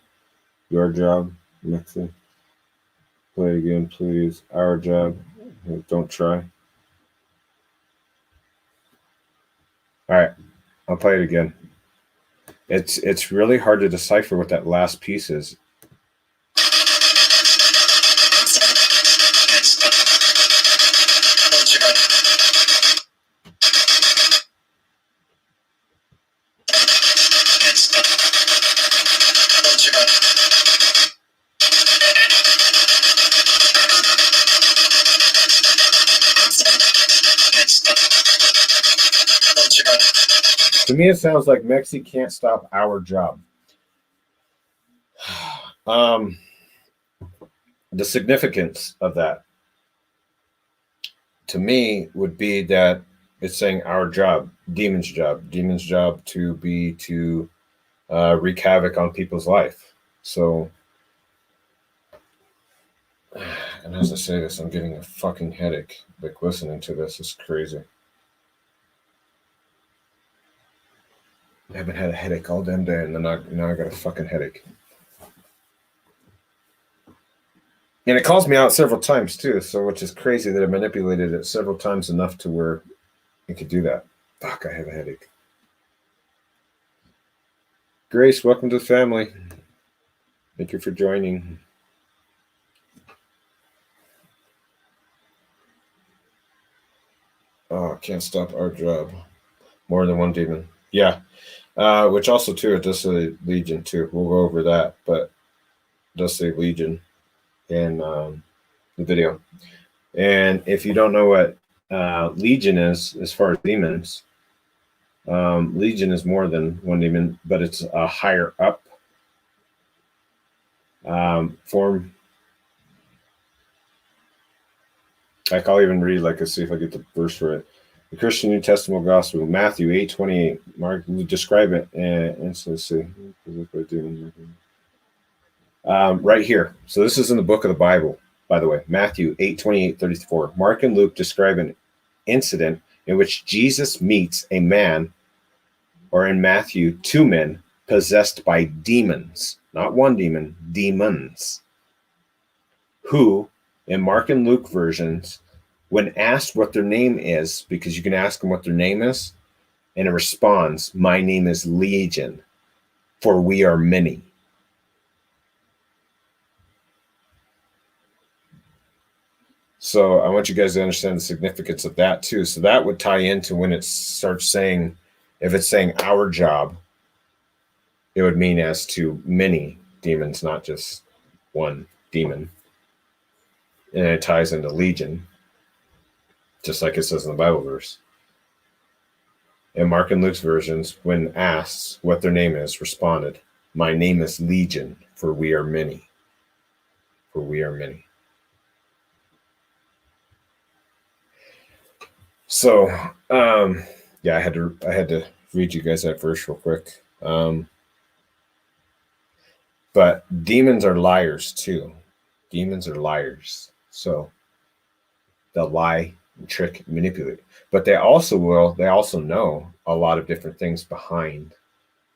Mekcee. Play again, please. Our job. Don't try. All right, I'll play it again. It's really hard to decipher what that last piece is. To me, it sounds like Mekcee can't stop our job. The significance of that, to me, would be that it's saying our job, demon's job to be to wreak havoc on people's life. So, and as I say this, I'm getting a fucking headache. Like listening to this is crazy. I haven't had a headache all damn day, and then now I got a fucking headache. And it calls me out several times too, so which is crazy that I manipulated it several times enough to where it could do that. Fuck, I have a headache. Grace, welcome to the family. Thank you for joining. Oh, can't stop our job. More than one demon. Yeah. Which also too, it does say Legion too. We'll go over that, but it does say Legion in the video. And if you don't know what Legion is, as far as demons, Legion is more than one demon, but it's a higher up form. Like I'll even read, like, let's see if I get the verse for it. The Christian New Testament Gospel, Matthew 8:28. Mark, we describe it, and so let's see. Right here. So this is in the book of the Bible, by the way. Matthew 8:28-34. Mark and Luke describe an incident in which Jesus meets a man, or in Matthew, two men possessed by demons. Not one demon, demons. Who, in Mark and Luke versions, when asked what their name is, because you can ask them what their name is, and it responds, "My name is Legion, for we are many." So I want you guys to understand the significance of that too. So that would tie into when it starts saying, if it's saying our job, it would mean as to many demons, not just one demon. And it ties into Legion, just like it says in the Bible verse. In Mark and Luke's versions, when asked what their name is, responded, "My name is Legion, for we are many." For we are many. So, yeah, I had to read you guys that verse real quick. But demons are liars too. Demons are liars. So they'll lie, trick, manipulate. But they also know a lot of different things behind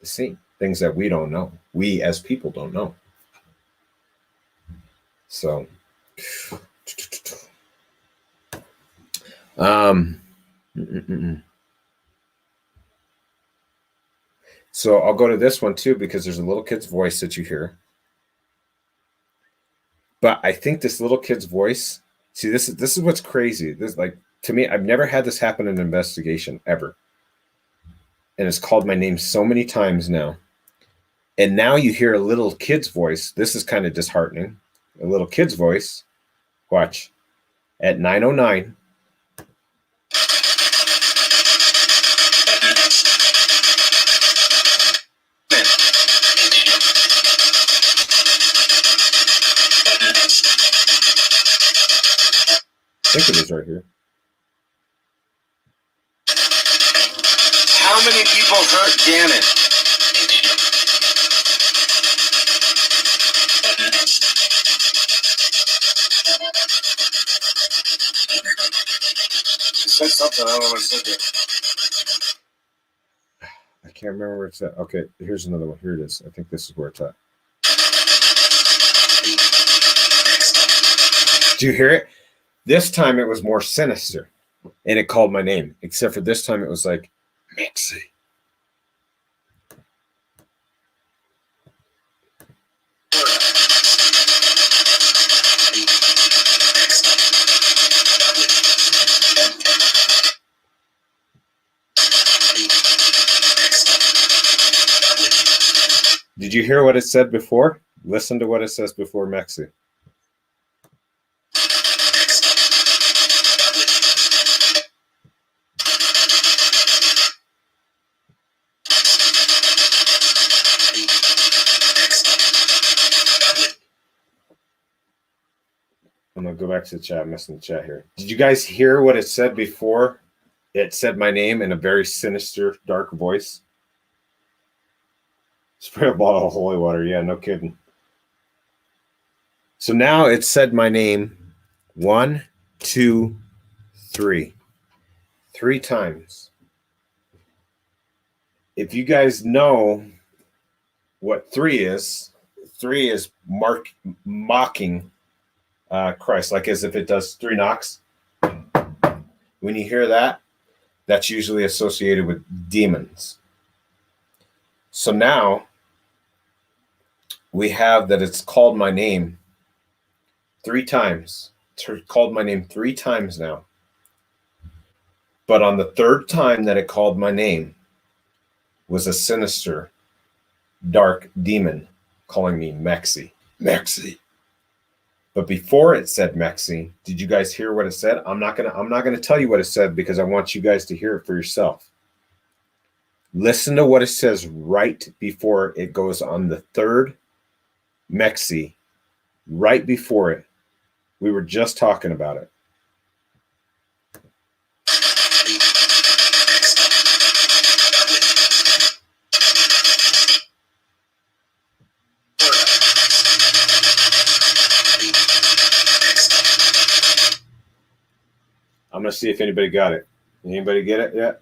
the scene, things that we don't know. We as people don't know. So so I'll go to this one too, because there's a little kid's voice that you hear. But I think this little kid's voice, see, this is what's crazy. This, like, to me, I've never had this happen in an investigation ever. And it's called my name so many times now. And now you hear a little kid's voice. This is kind of disheartening. A little kid's voice. Watch. At 9:09. I think it is right here.
How many people hurt Gannon? It said something. I don't know what it said there.
I can't remember where it's at. Okay, here's another one. Here it is. I think this is where it's at. Do you hear it? This time it was more sinister, and it called my name. Except for this time it was like, Mekcee. Did you hear what it said before? Listen to what it says before Mekcee. I'm going to go back to the chat. I'm missing the chat here. Did you guys hear what it said before? It said my name in a very sinister, dark voice. Spray a bottle of holy water. Yeah, no kidding. So now it said my name 1, 2, 3. 3 times. if you guys know what 3 is mocking Christ, like as if it does 3 knocks. When you hear that, that's usually associated with demons. So now we have that it's called my name 3 times. It's called my name 3 times now. But on the 3rd time that it called my name was a sinister, dark demon calling me Mekcee. Mekcee. But before it said Mekcee, did you guys hear what it said? I'm not gonna tell you what it said because I want you guys to hear it for yourself. Listen to what it says right before it goes on the 3rd Mekcee, right before it. We were just talking about it. I'm going to see if anybody got it. Anybody get it yet?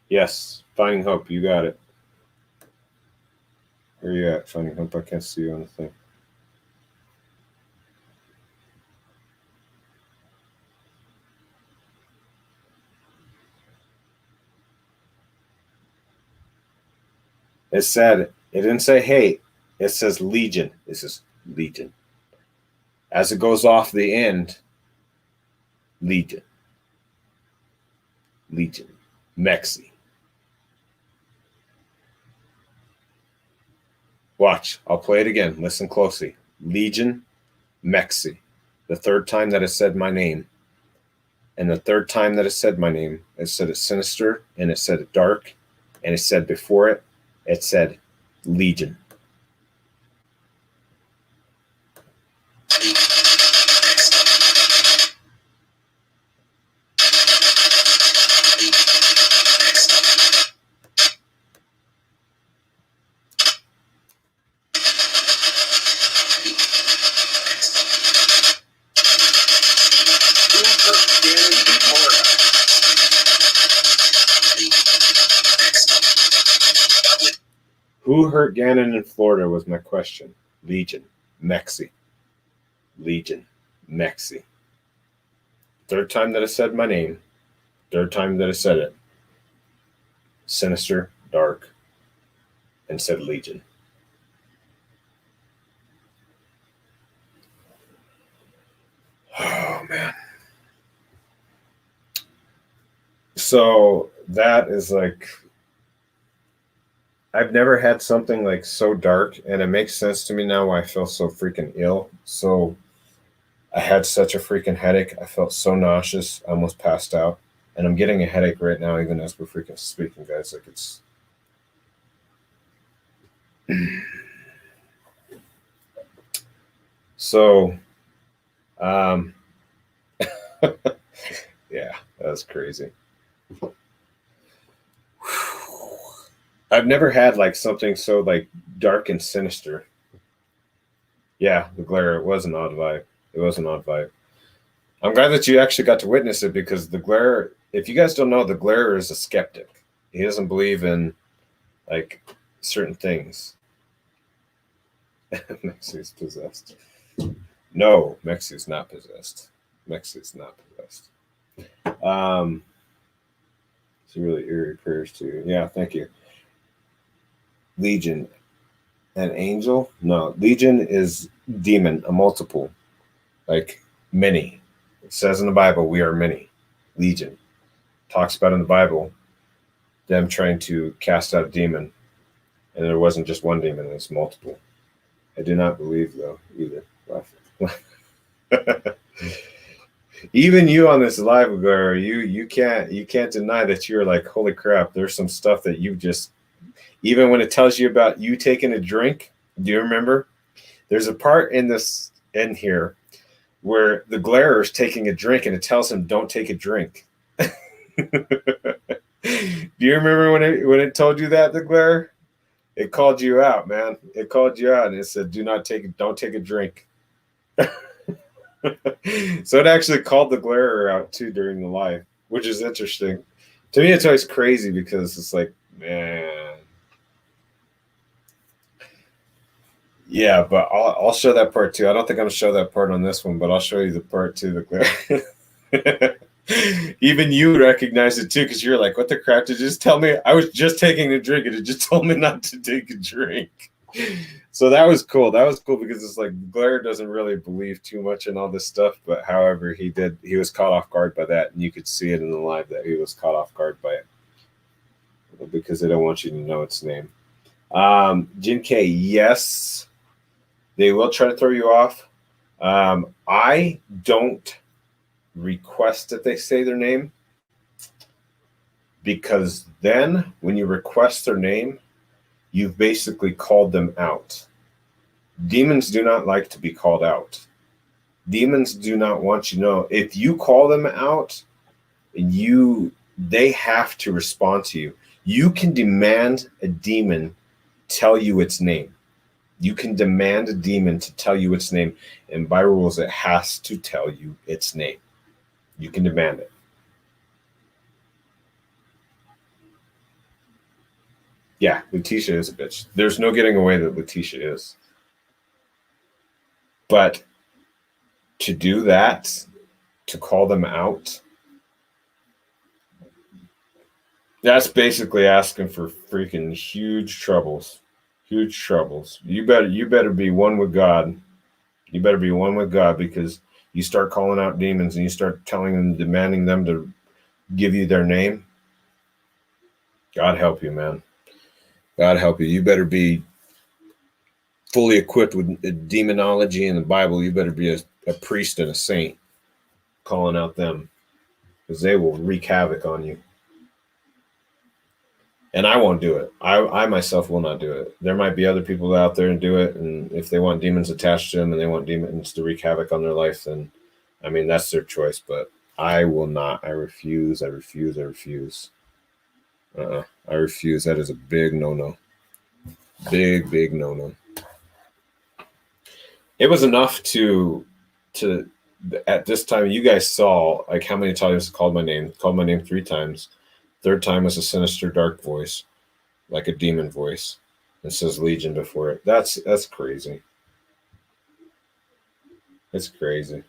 Yes. Finding Hope, you got it. Where are you at, Finding Hope? I can't see you on the thing. It said, it didn't say hate. It says legion. This is legion. As it goes off the end, legion. Legion. Mekcee. Watch. I'll play it again. Listen closely. Legion, Mekcee. The 3rd time that it said my name. And the 3rd time that it said my name, it said it sinister, and it said it dark, and it said before it, it said legion. Who hurt Gannon in Florida was my question. Legion, Mekcee. Legion, Mekcee. 3rd time that it said my name. 3rd time that it said it. Sinister, dark, and said legion. Oh, man. So that is like, I've never had something like so dark, and it makes sense to me now why I feel so freaking ill. So I had such a freaking headache. I felt so nauseous. I almost passed out. And I'm getting a headache right now, even as we're freaking speaking, guys. Like it's so yeah, that's crazy. I've never had like something so like dark and sinister. Yeah, the glare, it was an odd vibe. It was an odd vibe. I'm glad that you actually got to witness it, because the glare, if you guys don't know, the glare is a skeptic. He doesn't believe in like certain things. Mekcee's possessed. No, Mekcee's not possessed. Mekcee's not possessed. It's really eerie prayers too. Yeah, thank you. Legion, an angel? No, legion is demon, a multiple, like many. It says in the Bible, we are many. Legion talks about in the Bible them trying to cast out a demon, and there wasn't just one demon; it's multiple. I do not believe though either. Even you on this live, Gar, you can't deny that you're like, holy crap, there's some stuff that you just, even when it tells you about you taking a drink, do you remember? There's a part in this in here where the glarer is taking a drink and it tells him don't take a drink. Do you remember when it told you that, the glare? It called you out, man. It called you out and it said don't take a drink. So it actually called the glarer out too during the live, which is interesting. To me, it's always crazy because it's like, man. Yeah, but I'll show that part too. I don't think I'm gonna show that part on this one, but I'll show you the part too. The even you recognize it too, because you're like, "What the crap? Did you just tell me I was just taking a drink, and it just told me not to take a drink?" So that was cool. That was cool because it's like Blair doesn't really believe too much in all this stuff, but however, he did. He was caught off guard by that, and you could see it in the live that he was caught off guard by it because they don't want you to know its name. Jin K, yes. They will try to throw you off. I don't request that they say their name because then when you request their name, you've basically called them out. Demons do not like to be called out. Demons do not want you to know. If you call them out, they have to respond to you. You can demand a demon tell you its name. You can demand a demon to tell you its name, and by rules, it has to tell you its name. You can demand it. Yeah, Letitia is a bitch. There's no getting away that Letitia is. But to do that, to call them out, that's basically asking for freaking huge troubles. Huge troubles. You better be one with God. You better be one with God, because you start calling out demons and you start telling them, demanding them to give you their name. God help you, man. God help you. You better be fully equipped with demonology in the Bible. You better be a priest and a saint calling out them, because they will wreak havoc on you. And I won't do it. I myself will not do it. There might be other people out there and do it. And if they want demons attached to them and they want demons to wreak havoc on their life, then, I mean, that's their choice. But I will not. I refuse. I refuse. I refuse. I refuse. That is a big no-no. Big no-no. It was enough to at this time, you guys saw like how many times it called my name. It called my name 3 times. Third time was a sinister, dark voice, like a demon voice. It says Legion before it. That's crazy. It's crazy.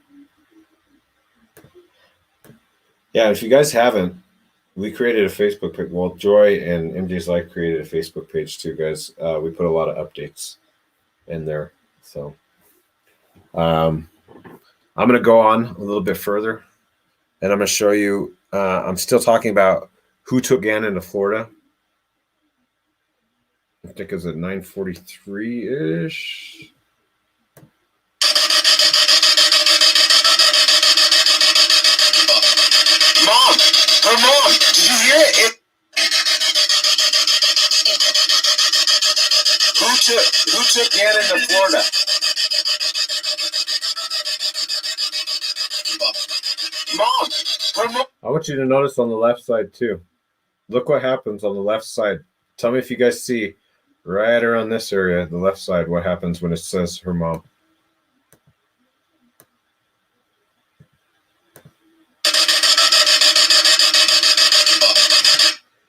Yeah, if you guys haven't, we created a Facebook page. Well, Joy and MJ's Life created a Facebook page too, guys. We put a lot of updates in there. So I'm going to go on a little bit further, and I'm going to show you. I'm still talking about who took Gannon to Florida. I think it was at 9:43-ish.
Mom! Her mom! Did you hear it? Who took Gannon to Florida? Mom! Her mom!
I want you to notice on the left side too. Look what happens on the left side. Tell me if you guys see right around this area, the left side, what happens when it says her mom.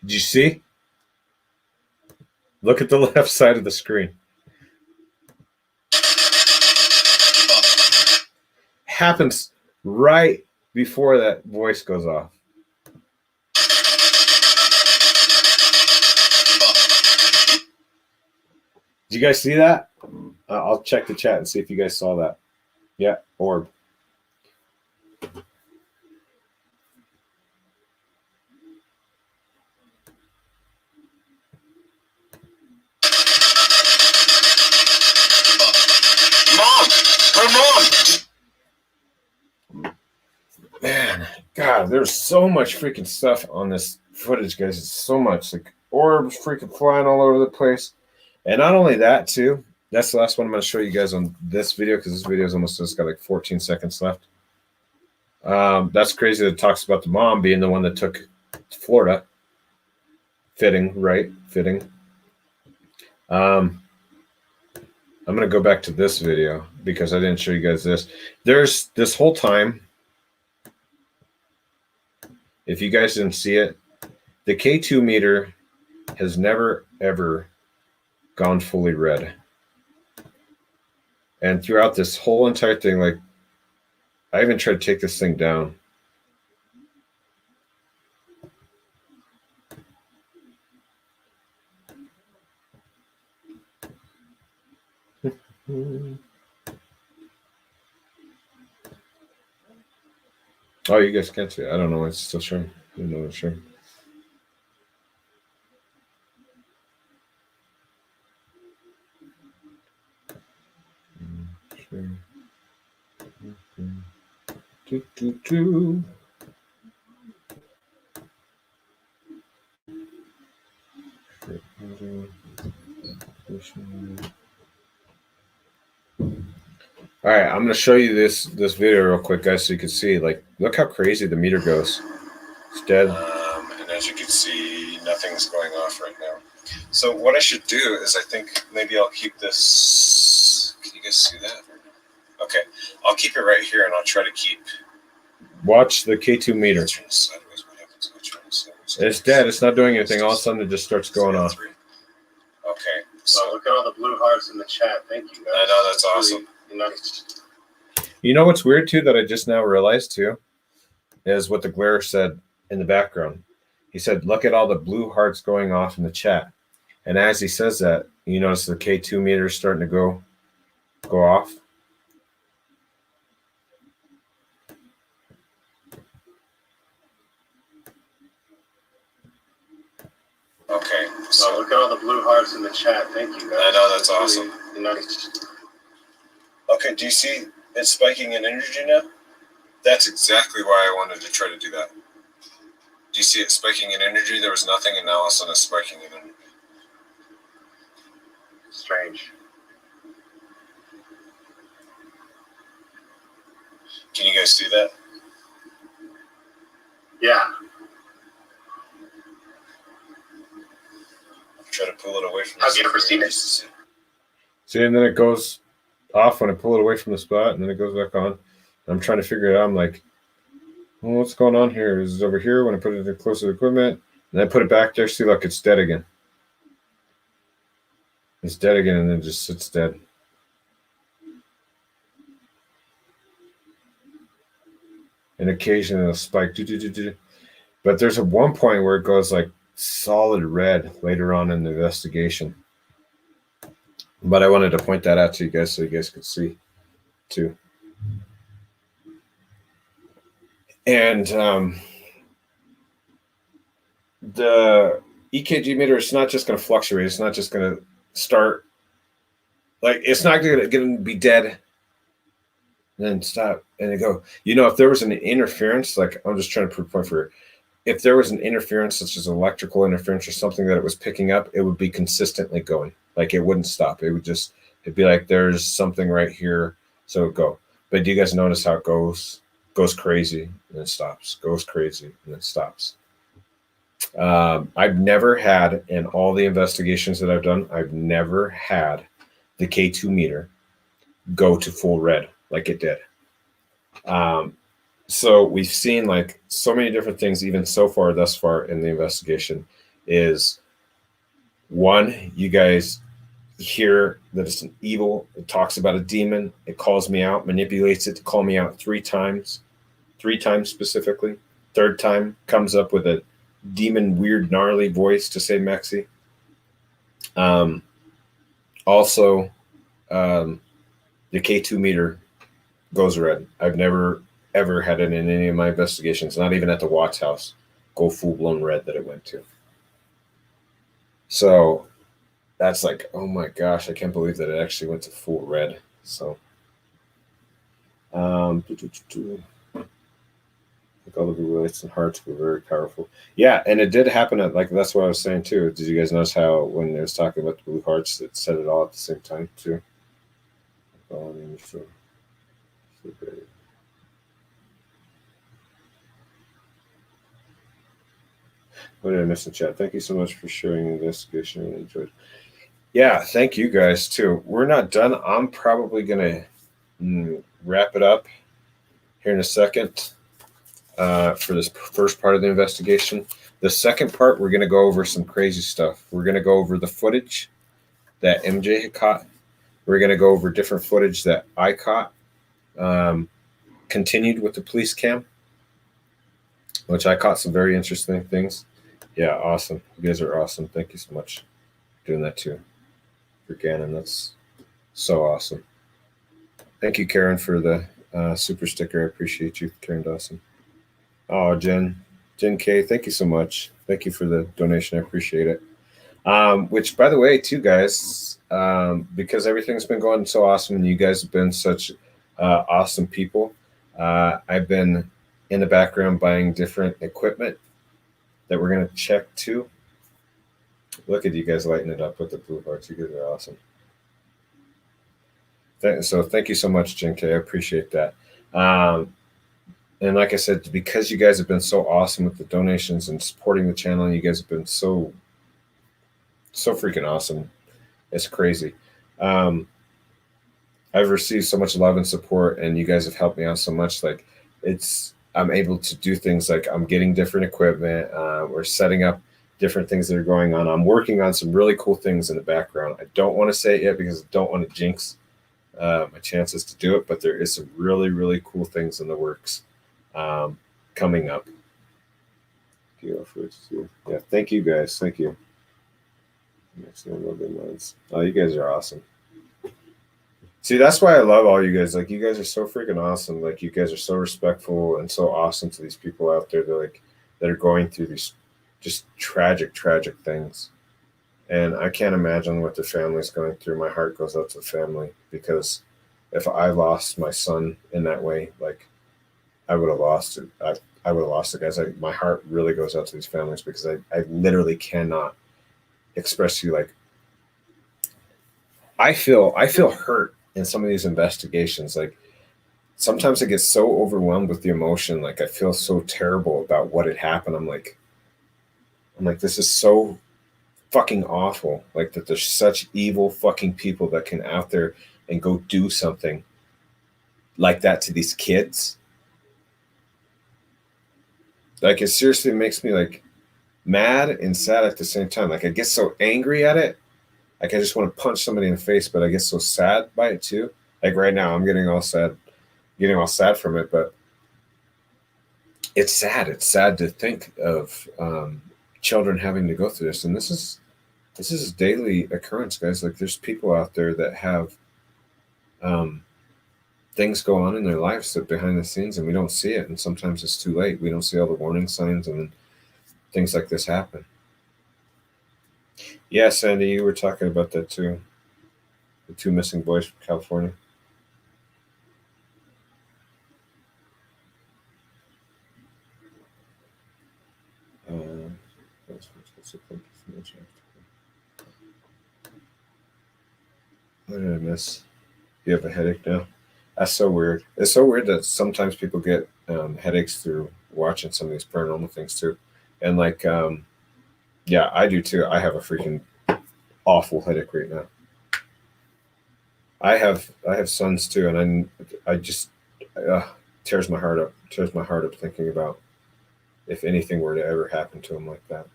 Did you see? Look at the left side of the screen. Happens right before that voice goes off. Did you guys see that? I'll check the chat and see if you guys saw that. Yeah, orb.
Mom! Her mom!
Man, God, there's so much freaking stuff on this footage, guys. It's so much. Like orbs freaking flying all over the place. And not only that, too. That's the last one I'm going to show you guys on this video, because this video is almost just got like 14 seconds left. That's crazy that it talks about the mom being the one that took Florida. Fitting, right? Fitting. I'm going to go back to this video because I didn't show you guys this. There's this whole time, if you guys didn't see it, The K2 meter has never, ever gone fully red. And throughout this whole entire thing, like, I even tried to take this thing down. Oh, you guys can't see it. I don't know why it's still showing. I don't know it's showing. All right, I'm gonna show you this video real quick, guys, so you can see. Like, look how crazy the meter goes. It's dead. And as you can see, nothing's going off right now. So what I should do is, I think maybe I'll keep this. Can you guys see that? Okay, I'll keep it right here, and I'll try to keep. Watch the K2 meter. It's dead. It's not doing anything. All of a sudden, it just starts going off. Okay.
So look at all the blue hearts in the chat. Thank you, guys.
I know, that's awesome.
Really nice.
You know what's weird too that I just now realized too is what the glare said in the background. He said, "Look at all the blue hearts going off in the chat." And as he says that, you notice the K2 meter is starting to go off. Okay.
So look at all the blue hearts in the chat. Thank you, guys.
I know, that's awesome.
Really nice.
Okay, do you see it spiking in energy now? That's exactly why I wanted to try to do that. Do you see it spiking in energy? There was nothing, and now all of a sudden it's spiking in energy.
Strange.
Can you guys see that?
Yeah.
Try to pull it away from
Have you ever seen it?
See, and then it goes off when I pull it away from the spot, and then it goes back on. I'm trying to figure it out. I'm like, well, what's going on here? Is it over here when I put it close to the equipment? And I put it back there. See, look, it's dead again. It's dead again, and then it just sits dead. And occasionally it'll spike. But there's a one point where it goes like solid red later on in the investigation. But I wanted to point that out to you guys so you guys could see too. And the EKG meter is not just going to fluctuate. It's not just going to start. Like, it's not going to be dead and then stop and then go. You know, if there was an interference, like, I'm just trying to prove a point for you. If there was an interference, such as electrical interference or something that it was picking up, it would be consistently going. Like, it wouldn't stop. It'd be like, there's something right here, so it would go. But do you guys notice how it goes crazy and then stops, goes crazy and then stops? I've never had, in all the investigations that I've done, I've never had the K2 meter go to full red like it did. So we've seen like so many different things, even thus far in the investigation, is one, you guys hear that it's an evil, it talks about a demon, it calls me out, manipulates it to call me out 3 times specifically. Third time comes up with a demon, weird, gnarly voice to say Mekcee. Also, the K2 meter goes red. I've never ever had it in any of my investigations, not even at the Watts house, go full-blown red that it went to. So that's like, oh my gosh, I can't believe that it actually went to full red. So like all the blue lights and hearts were very powerful. Yeah, and it did happen at, like, that's what I was saying too. Did you guys notice how when it was talking about the blue hearts, it said it all at the same time too? What did I miss in chat? Thank you so much for sharing the investigation. I really enjoyed it. Yeah, thank you guys too. We're not done. I'm probably gonna wrap it up here in a second for this first part of the investigation. The second part, we're going to go over some crazy stuff. We're going to go over the footage that MJ had caught. We're going to go over different footage that I caught. Continued with the police cam, which I caught some very interesting things. Yeah, awesome. You guys are awesome. Thank you so much for doing that too. For Gannon, that's so awesome. Thank you, Karen, for the super sticker. I appreciate you, Karen Dawson. Oh, Jen K, thank you so much. Thank you for the donation. I appreciate it. Which, by the way, too, guys, because everything's been going so awesome and you guys have been such awesome people, I've been in the background buying different equipment that we're going to check too. Look at you guys lighting it up with the blue hearts. You guys are awesome. So thank you so much, Jen K. I appreciate that. And like I said, because you guys have been so awesome with the donations and supporting the channel, you guys have been so freaking awesome. It's crazy. I've received so much love and support, and you guys have helped me out so much. Like, I'm able to do things like I'm getting different equipment. We're setting up different things that are going on. I'm working on some really cool things in the background. I don't want to say it yet because I don't want to jinx my chances to do it, but there is some really, really cool things in the works coming up. Yeah, thank you guys. Thank you. Oh, you guys are awesome. See, that's why I love all you guys. Like, you guys are so freaking awesome. Like, you guys are so respectful and so awesome to these people out there that are going through these just tragic things. And I can't imagine what the family's going through. My heart goes out to the family, because if I lost my son in that way, like, I would have lost it. I would have lost it, guys. My heart really goes out to these families, because I literally cannot express to you, like, I feel hurt in some of these investigations. Like, sometimes I get so overwhelmed with the emotion. Like, I feel so terrible about what had happened. I'm like, this is so fucking awful. Like, that there's such evil fucking people that can out there and go do something like that to these kids. Like, it seriously makes me, like, mad and sad at the same time. Like, I get so angry at it. Like, I just want to punch somebody in the face, but I get so sad by it too. Like, right now, I'm getting all sad from it, but it's sad. It's sad to think of children having to go through this. And this is a daily occurrence, guys. Like, there's people out there that have things go on in their lives that behind the scenes, and we don't see it. And sometimes it's too late. We don't see all the warning signs, and then things like this happen. Yeah, Sandy, you were talking about that too. The 2 missing boys from California. What did I miss? You have a headache now? That's so weird. It's so weird that sometimes people get headaches through watching some of these paranormal things too. And like, yeah, I do too. I have a freaking awful headache right now. I have sons too, and I just tears my heart up. Tears my heart up thinking about if anything were to ever happen to him like that.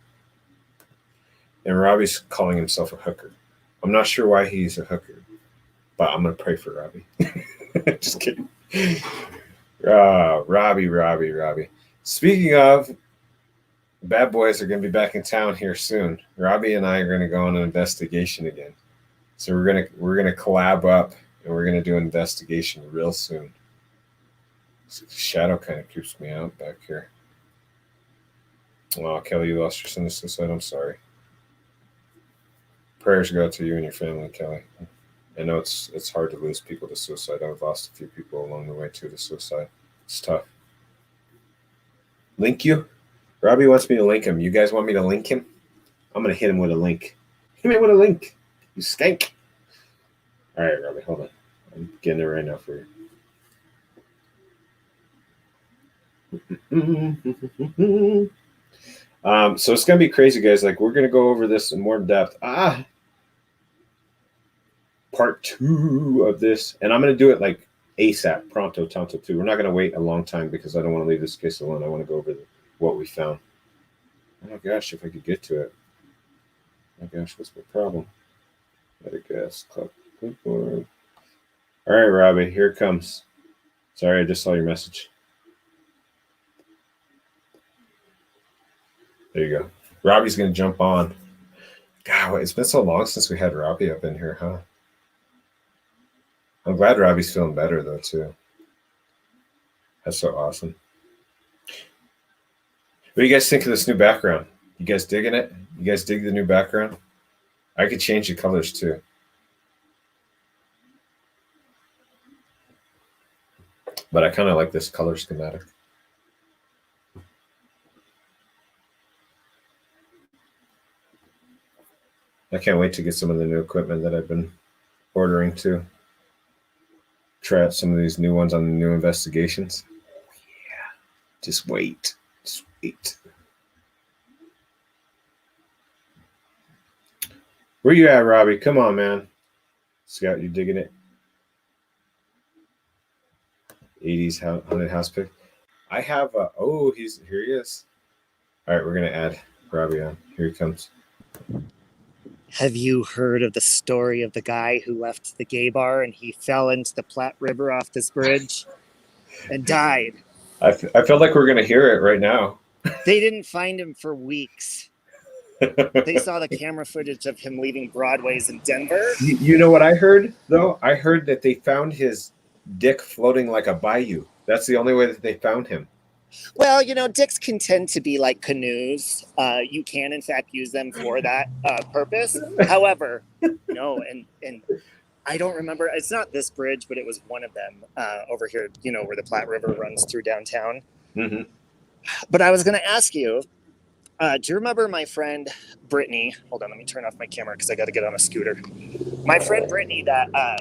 And Robbie's calling himself a hooker. I'm not sure why he's a hooker, but I'm gonna pray for Robbie. Just kidding. Robbie. Speaking of, bad boys are gonna be back in town here soon. Robbie and I are gonna go on an investigation again. So we're gonna collab up, and we're gonna do an investigation real soon. Shadow kind of creeps me out back here. Oh, Kelly, you lost your son to suicide. I'm sorry. Prayers go out to you and your family, Kelly. I know it's hard to lose people to suicide. I've lost a few people along the way too to suicide. It's tough. Link you? Robbie wants me to link him. You guys want me to link him? I'm gonna hit him with a link. Hit me with a link. You skank. All right, Robbie, hold on. I'm getting it right now for you. So it's gonna be crazy, guys. Like, we're gonna go over this in more depth. Part 2 of this, and I'm gonna do it like ASAP, pronto, tanto too. We're not gonna wait a long time because I don't want to leave this case alone. I want to go over what we found. Oh my gosh, if I could get to it. Oh my gosh, what's my problem? I guess. Clipboard. All right, Robbie, here it comes. Sorry, I just saw your message. There you go. Robbie's going to jump on. God, it's been so long since we had Robbie up in here, huh? I'm glad Robbie's feeling better, though, too. That's so awesome. What do you guys think of this new background? You guys digging it? You guys dig the new background? I could change the colors, too. But I kind of like this color schematic. I can't wait to get some of the new equipment that I've been ordering too. Try out some of these new ones on the new investigations. Yeah, just wait. Just wait. Where you at, Robbie? Come on, man. Scout, you digging it? 80s haunted house pick. I have a, oh, here he is. All right, we're gonna add Robbie on. Here he comes.
Have you heard of the story of the guy who left the gay bar and he fell into the Platte River off this bridge and died?
I feel like we're gonna hear it right now.
They didn't find him for weeks. They saw the camera footage of him leaving Broadway's in Denver.
You know what I heard, though? I heard that they found his dick floating like a bayou. That's the only way that they found him.
Well, you know, dicks can tend to be like canoes. You can, in fact, use them for that purpose. However, no, and I don't remember. It's not this bridge, but it was one of them over here, you know, where the Platte River runs through downtown. Mm-hmm. But I was going to ask you, do you remember my friend Brittany? Hold on, let me turn off my camera because I got to get on a scooter. My friend Brittany, that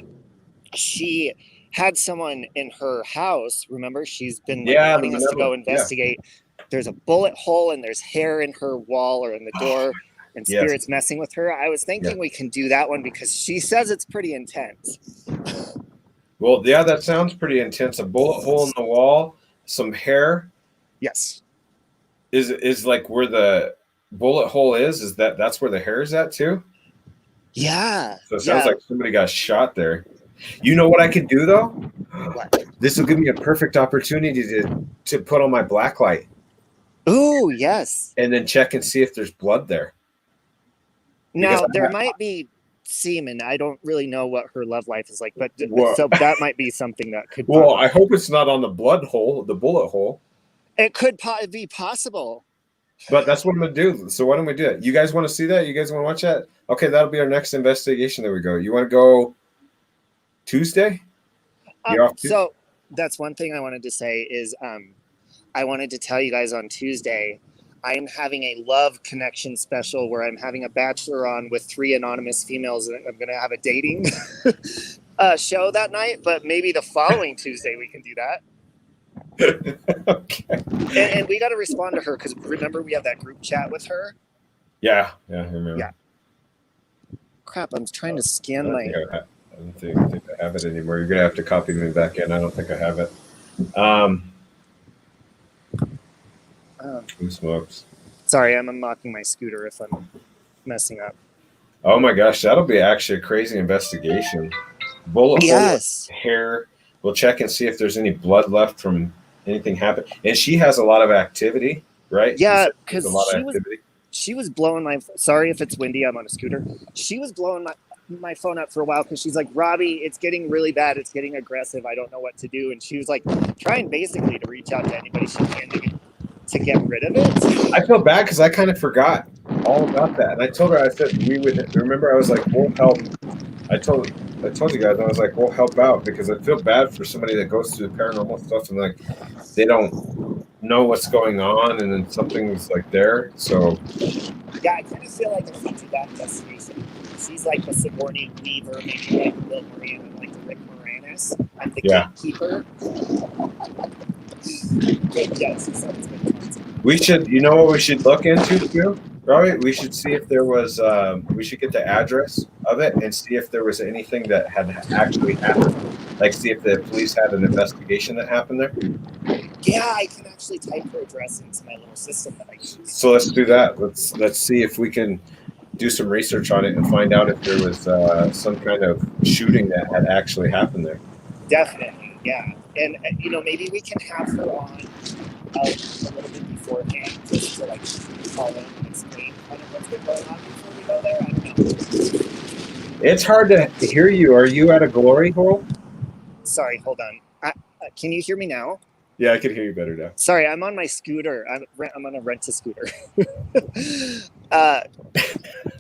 she had someone in her house. Remember, she's been wanting us to go investigate. Yeah. There's a bullet hole and there's hair in her wall or in the door, and spirits messing with her. I was thinking we can do that one because she says it's pretty intense.
Well, yeah, that sounds pretty intense. A bullet hole in the wall, some hair.
Yes.
Is like where the bullet hole is that's where the hair is at too?
Yeah.
So it sounds like somebody got shot there. You know what I could do though?
What?
This will give me a perfect opportunity to put on my black light.
Ooh, yes.
And then check and see if there's blood there.
Now there might be semen. I don't really know what her love life is like, but so that might be something that could.
Well, I hope it's not on the blood hole, the bullet hole.
It could be possible.
But that's what I'm going to do. So why don't we do it? You guys want to see that? You guys want to watch that? Okay, that'll be our next investigation. There we go. You want to go Tuesday?
So that's one thing I wanted to say is I wanted to tell you guys on Tuesday, I am having a love connection special where I'm having a bachelor on with 3 anonymous females. And I'm going to have a dating show that night, but maybe the following Tuesday we can do that.
Okay.
And we got to respond to her because remember we have that group chat with her.
Yeah, I remember.
Yeah. Crap! I'm trying to scan my.
I don't think I have it anymore. You're gonna have to copy me back in. I don't think I have it. Who smokes?
Sorry, I'm unlocking my scooter if I'm messing up.
Oh my gosh, that'll be actually a crazy investigation. Bullet hole, hair. We'll check and see if there's any blood left from anything happened. And she has a lot of activity, right?
Yeah, because she was blowing my. Sorry if it's windy. I'm on a scooter. She was blowing my phone up for a while because she's like, Robbie, it's getting really bad. It's getting aggressive. I don't know what to do. And she was like trying basically to reach out to anybody she can to get rid of it.
I feel bad because I kind of forgot all about that. And I told her, I said we would remember. I was like, we'll help. I told you guys, I was like, we'll help out because I feel bad for somebody that goes through the paranormal stuff and like they don't know what's going on and then something's like there. So
yeah, I kind of feel like if we do that investigation, she's like the Sigourney Weaver, maybe like Will Moran, like Rick Moranis. I'm the gatekeeper.
We should, you know what we should look into too? Right, we should see if there was. We should get the address of it and see if there was anything that had actually happened. Like, see if the police had an investigation that happened there.
Yeah, I can actually type her address into my little system that I use.
So let's do that. Let's see if we can do some research on it and find out if there was some kind of shooting that had actually happened there.
Definitely, yeah. And maybe we can have her on a little bit beforehand just to like call in and explain kind of what's been going on before we go there. I don't know.
It's hard to hear you. Are you at a glory hole?
Sorry, hold on. Can you hear me now?
Yeah, I can hear you better now.
Sorry, I'm on my scooter. I'm on a rent-a-scooter.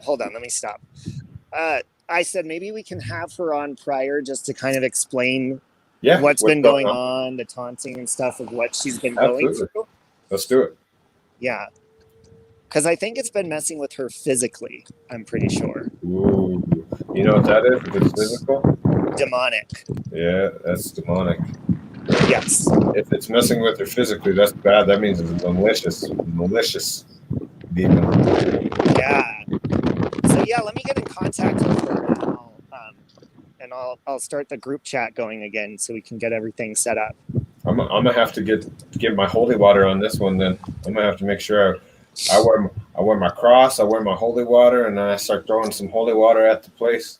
Hold on, let me stop. I said maybe we can have her on prior just to kind of explain what's been going on, the taunting and stuff of what she's been going through.
Let's do it.
Yeah. Because I think it's been messing with her physically, I'm pretty sure.
Ooh. You know what that is? If it's physical?
Demonic.
Yeah, that's demonic.
Yes.
If it's messing with her physically, that's bad. That means it's malicious demon.
Yeah. So yeah, let me get in contact with her and I'll start the group chat going again so we can get everything set up.
I'm gonna have to get my holy water on this one. Then I'm gonna have to make sure I wear my cross, I wear my holy water, and then I start throwing some holy water at the place.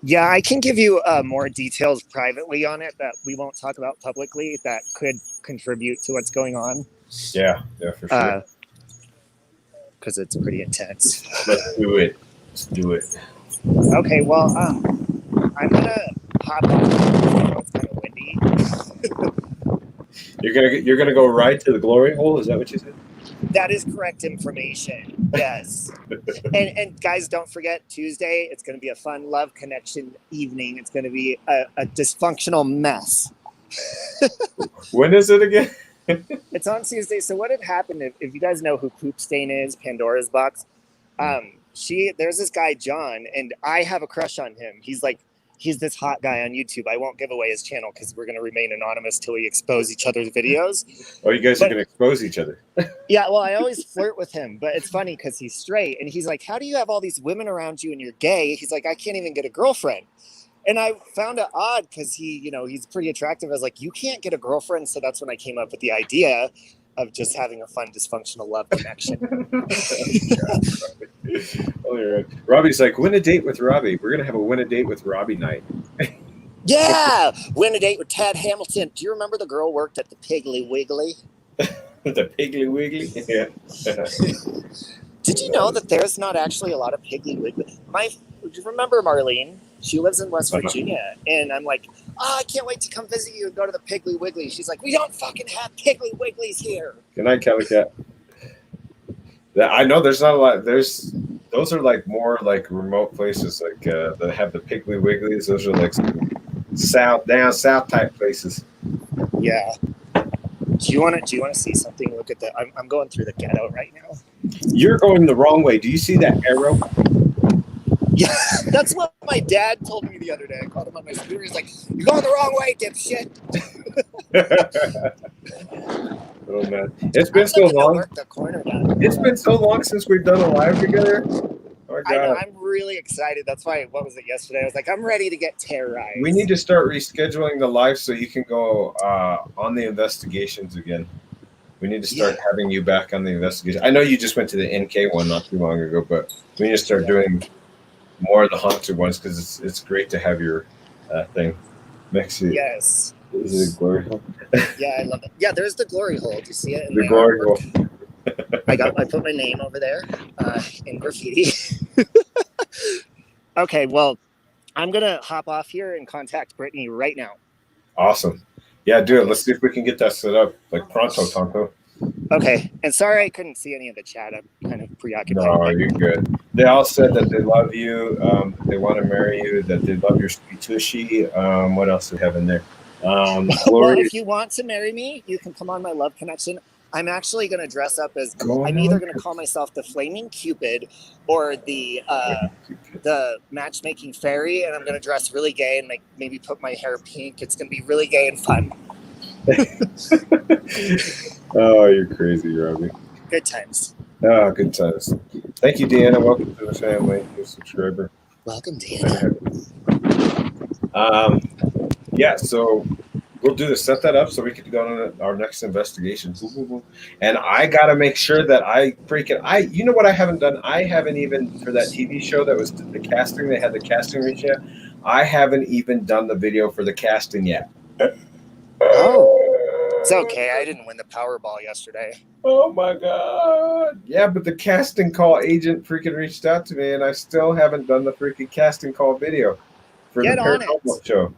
Yeah, I can give you more details privately on it that we won't talk about publicly that could contribute to what's going on.
Yeah, for sure.
Because it's pretty intense.
Let's do it.
Okay, well, I'm gonna hop on. It's kind of windy.
You're gonna go right to the glory hole. Is that what you said?
That is correct information. Yes. and guys, don't forget Tuesday. It's going to be a fun love connection evening. It's going to be a dysfunctional mess.
When is it again?
It's on Tuesday. So what had happened? If you guys know who Poop Stain is, Pandora's Box. There's this guy John, and I have a crush on him. He's this hot guy on YouTube. I won't give away his channel because we're going to remain anonymous till we expose each other's videos.
Oh, you guys are going to expose each other.
Yeah, well, I always flirt with him, but it's funny because he's straight. And he's like, how do you have all these women around you and you're gay? He's like, I can't even get a girlfriend. And I found it odd because he's pretty attractive. I was like, you can't get a girlfriend. So that's when I came up with the idea of just having a fun, dysfunctional love connection.
Oh, you're right. Robbie's like, win a date with Robbie. We're going to have a win a date with Robbie night.
Yeah! Win a date with Tad Hamilton. Do you remember the girl worked at the Piggly Wiggly?
The Piggly Wiggly? Yeah.
Did you know that there's not actually a lot of Piggly Wiggly? Do you remember Marlene? She lives in West Virginia. And I'm like, I can't wait to come visit you and go to the Piggly Wiggly. She's like, we don't fucking have Piggly Wigglies here.
Good night, Kelly Cat. I know there's not a lot. Those are like more like remote places, like that have the Piggly Wigglies. Those are like down south type places.
Yeah. Do you want to see something? Look at that. I'm going through the ghetto right now.
You're going the wrong way. Do you see that arrow?
Yeah, that's what my dad told me the other day. I called him on my scooter. He's like, "You're going the wrong way, dipshit."
Oh man, it's been so long.
Work the corner down.
It's been so long since we've done a live together. Oh my God.
I know, I'm really excited. That's why. What was it yesterday? I was like, I'm ready to get terrorized.
We need to start rescheduling the live so you can go on the investigations again. We need to start having you back on the investigation. I know you just went to the NK one not too long ago, but we need to start doing more of the haunted ones because it's great to have your thing. Mekcee.
Yes.
Is it a glory hole?
Yeah, I love it. Yeah, there's the glory hole. Do you see it?
The glory hole.
I put my name over there in graffiti. Okay, well, I'm gonna hop off here and contact Brittany right now.
Awesome. Yeah, do it. Let's see if we can get that set up like pronto, Tonto.
Okay, and sorry I couldn't see any of the chat. I'm kind of preoccupied.
No, you're good. They all said that they love you, they want to marry you, that they love your sweet tushy. What else do we have in there?
Well, if you want to marry me, you can come on my love connection. I'm actually going to dress up as I'm either going to call myself the Flaming Cupid or the Matchmaking Fairy, and I'm going to dress really gay and maybe put my hair pink. It's going to be really gay and fun.
Oh, you're crazy, Robbie.
Good times.
Oh, good times. Thank you, Deanna. Welcome to the family. You're a subscriber.
Welcome, Deanna.
Yeah, so we'll do this. Set that up so we can go on our next investigation. Boom, boom, boom. And I gotta make sure that you know what I haven't done? I haven't even, for that TV show that was the casting, they had the casting reach yet. I haven't even done the video for the casting yet.
Oh, it's okay. I didn't win the Powerball yesterday.
Oh my god! Yeah, but the casting call agent freaking reached out to me, and I still haven't done the freaking casting call video for
Get
the
on
Paranormal
it.
show.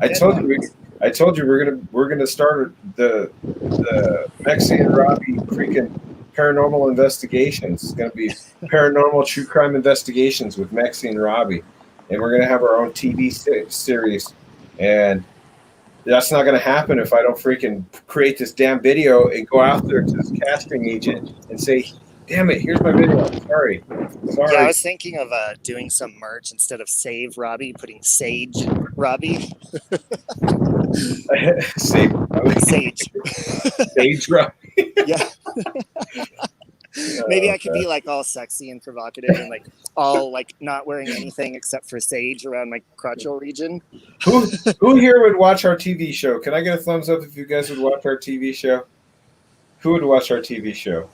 I told you we're gonna start the Mekcee and Robbie freaking paranormal investigations. It's gonna be paranormal true crime investigations with Mekcee and Robbie, and we're gonna have our own TV series. And that's not going to happen if I don't freaking create this damn video and go out there to this casting agent and say, damn it, here's my video. I'm sorry.
Yeah, I was thinking of doing some merch instead of Save Robbie, putting Sage Robbie.
Sage. Sage Robbie.
Yeah. Maybe I could be like all sexy and provocative and like all like not wearing anything except for sage around my crotchal region.
Who here would watch our TV show? Can I get a thumbs up if you guys would watch our TV show? Who would watch our TV show?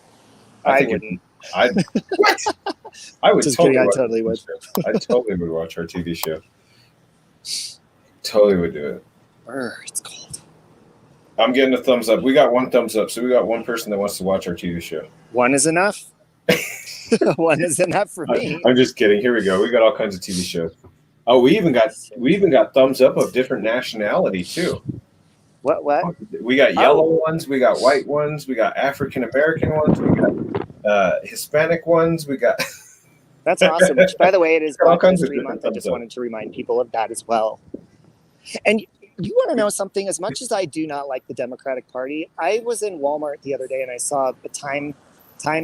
I wouldn't.
What? I would.
Just
totally
kidding, I totally would.
I totally would watch our TV show. Totally would do it.
It's cold.
I'm getting a thumbs up. We got one thumbs up, so we got one person that wants to watch our TV show.
One is enough. One is enough for me.
I'm just kidding. Here we go. We got all kinds of TV shows. Oh, we even got thumbs up of different nationality too.
What?
We got yellow ones. We got white ones. We got African American ones. We got Hispanic ones. We got.
That's awesome. Which, by the way, it is
all
Black
kinds of
History
different
Month. I just
thumbs up.
wanted to remind people of that as well. And you want to know something? As much as I do not like the Democratic Party, I was in Walmart the other day and I saw the Time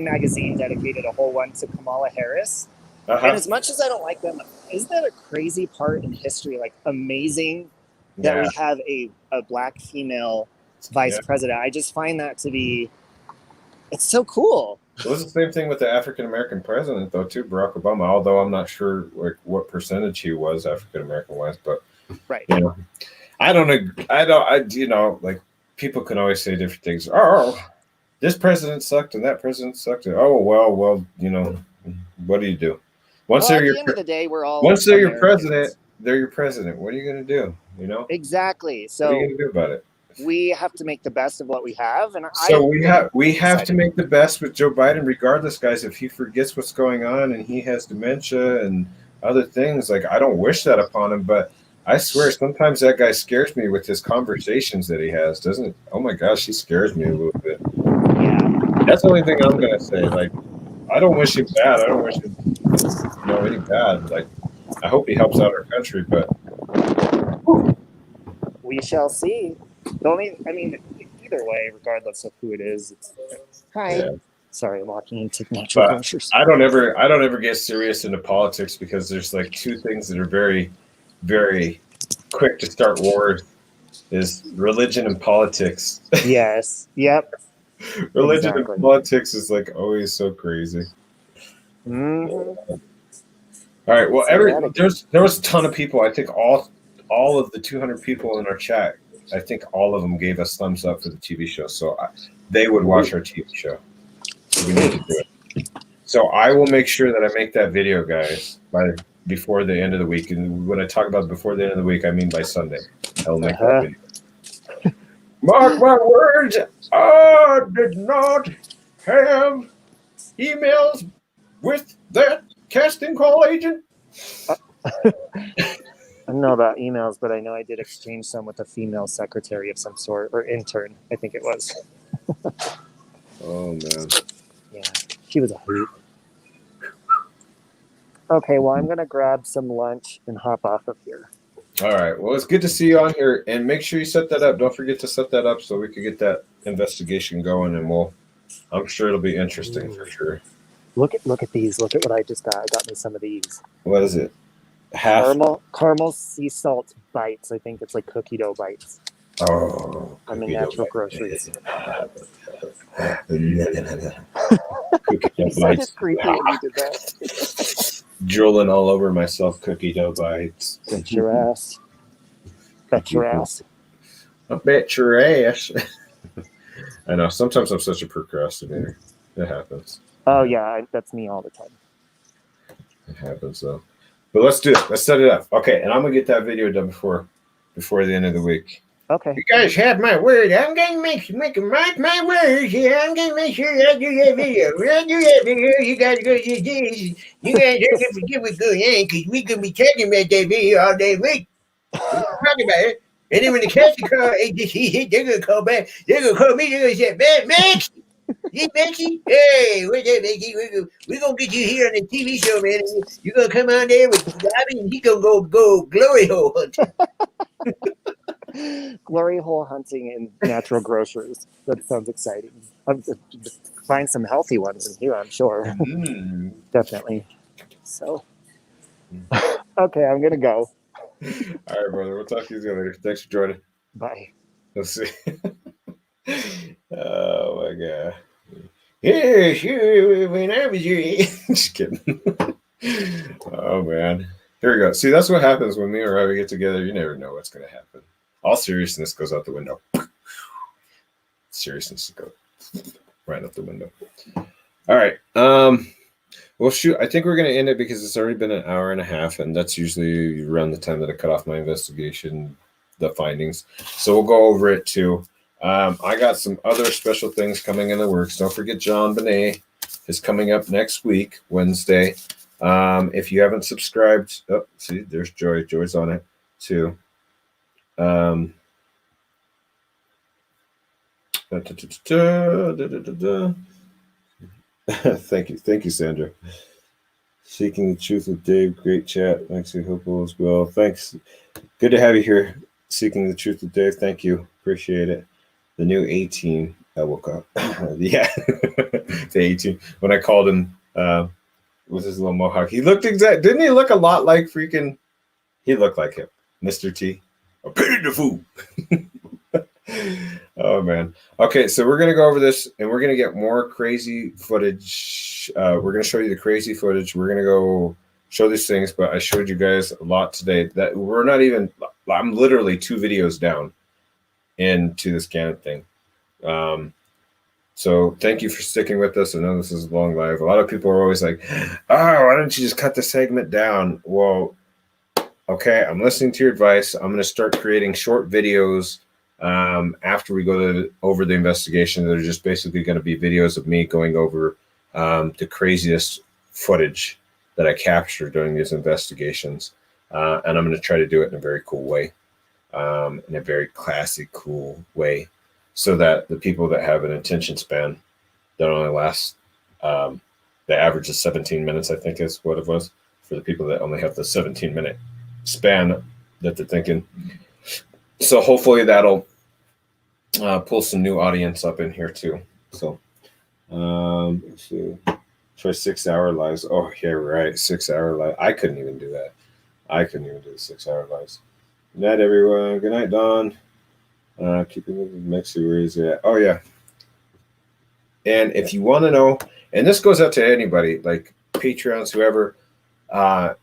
magazine dedicated a whole one to Kamala Harris. And as much as I don't like them, isn't that a crazy part in history? Like amazing that we have a black female vice president. I just find that to be, it's so cool.
It was the same thing with the African American president, though, too, Barack Obama. Although I'm not sure like what percentage he was African American wise, but
right,
you know, like people can always say different things. Oh, this president sucked and that president sucked. Oh well, you know, what do you do? Once they're your, at the end of the day, we're all once they're your president, they're your president. What are you going to do? You know,
exactly. So
what are you going to do about it?
We have to make the best of what we have, and
so we have to make the best with Joe Biden, regardless, guys. If he forgets what's going on and he has dementia and other things, like I don't wish that upon him, but I swear sometimes that guy scares me with his conversations that he has, doesn't it? Oh my gosh, he scares me a little bit.
Yeah,
that's the only thing I'm gonna say. Like, I don't wish him bad. I don't wish him, any bad. Like, I hope he helps out our country, but
we shall see. Either way, regardless of who it is. Hi. Yeah. Sorry, I'm walking into natural groceries.
I don't ever get serious into politics because there's like two things that are very, very quick to start wars: is religion and politics.
Yes. Yep.
Religion and politics is like always so crazy.
Mm-hmm.
All right. Well, there was a ton of people. I think all of the 200 people in our chat, I think all of them gave us thumbs up for the TV show. So they would watch our TV show. So we need to do it. So I will make sure that I make that video, guys, before the end of the week. And when I talk about before the end of the week, I mean by Sunday. I will make that video. Mark my words, I did not have emails with that casting call agent.
I don't know about emails, but I know I did exchange some with a female secretary of some sort, or intern, I think it was.
Oh, man.
Yeah, she was a hoot. Okay, well, I'm going to grab some lunch and hop off of here.
All right. Well, it's good to see you on here, and make sure you set that up. Don't forget to set that up so we can get that investigation going, and I'm sure it'll be interesting for sure.
Look at these. Look at what I just got. I got me some of these.
What is it?
Caramel sea salt bites. I think it's like cookie dough bites.
Oh,
I'm in natural groceries.
Cookie dough bites.
Creepy when you did that.
Drooling all over myself. Cookie dough bites.
Bet your ass. Bet your ass.
I bet your ass. I know. Sometimes I'm such a procrastinator. It happens.
Oh yeah, that's me all the time.
It happens though. But let's do it. Let's set it up. Okay, and I'm gonna get that video done before the end of the week.
Okay.
You guys have my word. I'm gonna make mark my words. Yeah, I'm gonna make sure I do that video. When I do that video, you guys go to this. You guys are gonna forget what's going on because we're gonna be talking about that video all day week. We're gonna talk about it. And then when the casting call agency hit, they're gonna call back. They're gonna call me. They're gonna say, "Man, Max, hey, Mekcee, hey, what's up, Mekcee? We're gonna get you here on the TV show, man. You're gonna come on there with Robbie, and he's gonna go glory hole hunting."
Glory hole hunting in natural groceries. That sounds exciting. Find some healthy ones in here, I'm sure. Definitely. So, okay, I'm gonna go.
All right, brother. We'll talk to you later. Thanks for joining.
Bye.
Let's see. Oh my god. Yeah, sure. When I was your just kidding. Oh man. Here we go. See, that's what happens when me and Robbie get together. You never know what's gonna happen. All seriousness goes out the window. Seriousness goes right out the window. All right. Well, shoot. I think we're gonna end it because it's already been an hour and a half, and that's usually around the time that I cut off my investigation, the findings. So we'll go over it too. I got some other special things coming in the works. Don't forget, John Bonet is coming up next week, Wednesday. If you haven't subscribed, oh, see, there's Joy. Joy's on it too. Thank you, Sandra. Seeking the Truth with Dave, great chat. Thanks, I hope all is well. Thanks. Good to have you here. Seeking the Truth with Dave. Thank you. Appreciate it. The new 18. I woke up. Yeah. The 18. When I called him with his little mohawk, he looked didn't he look a lot like freaking, he looked like him, Mr. T. I pity the fool. Oh man. Okay, so we're gonna go over this and we're gonna get more crazy footage. We're gonna show you the crazy footage. We're gonna go show these things, but I showed you guys a lot today that we're not even, I'm literally 2 videos down into this Gannon thing. So thank you for sticking with us. I know this is a long live. A lot of people are always like, oh, why don't you just cut the segment down? Well, okay, I'm listening to your advice. I'm going to start creating short videos after we go over the investigation. That are just basically going to be videos of me going over the craziest footage that I captured during these investigations. And I'm going to try to do it in a very cool way. In a very classy, cool way, so that the people that have an attention span that only lasts, the average is 17 minutes, I think is what it was, for the people that only have the 17-minute span that they're thinking. So hopefully that'll pull some new audience up in here too. So let's see. Try 6-hour lives. Oh yeah, right. 6-hour live. I couldn't even do that. I couldn't even do the 6-hour lives. Good night, everyone. Good night, Dawn. Keeping with Mekcee, where is it? Oh, yeah. And if you want to know, and this goes out to anybody, like Patreons, whoever,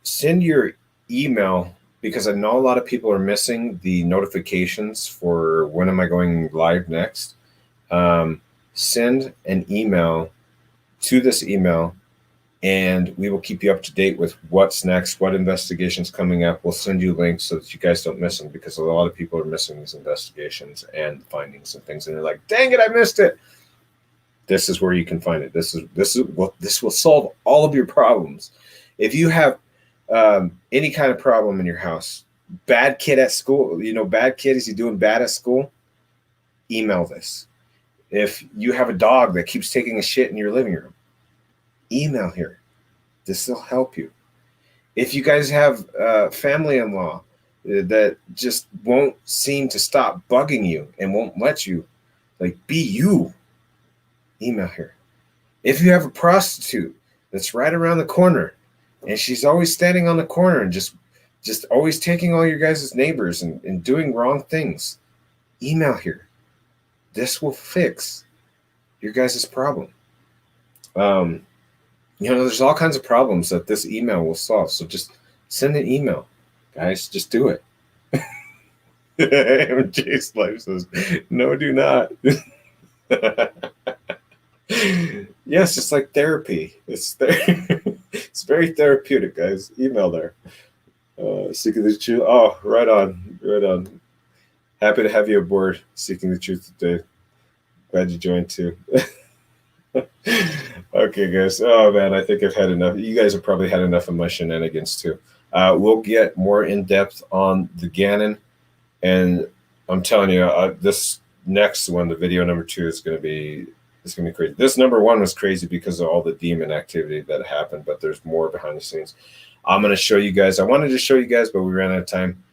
send your email, because I know a lot of people are missing the notifications for when am I going live next. Send an email to this email, and we will keep you up to date with what's next, what investigations coming up. We'll send you links so that you guys don't miss them, because a lot of people are missing these investigations and findings and things, and they're like, dang it, I missed it. This is where you can find it. This will solve all of your problems. If you have any kind of problem in your house, bad kid at school, bad kid, is he doing bad at school? Email this. If you have a dog that keeps taking a shit in your living room, email here. This will help you. If you guys have family-in-law that just won't seem to stop bugging you and won't let you, be you, email here. If you have a prostitute that's right around the corner and she's always standing on the corner and just always taking all your guys' neighbors and doing wrong things, email here. This will fix your guys' problem. There's all kinds of problems that this email will solve. So just send an email, guys. Just do it. MJ's life says, no, do not. Yes, it's like therapy. It's very therapeutic, guys. Email there. Seeking the truth. Oh, right on, right on. Happy to have you aboard, Seeking the Truth today. Glad you joined too. Okay, guys. Oh man, I think I've had enough. You guys have probably had enough of my shenanigans too. We'll get more in depth on the Gannon, and I'm telling you, this next one, the video number 2, is going to be crazy. This number 1 was crazy because of all the demon activity that happened, but there's more behind the scenes. I'm going to show you guys. I wanted to show you guys, but we ran out of time.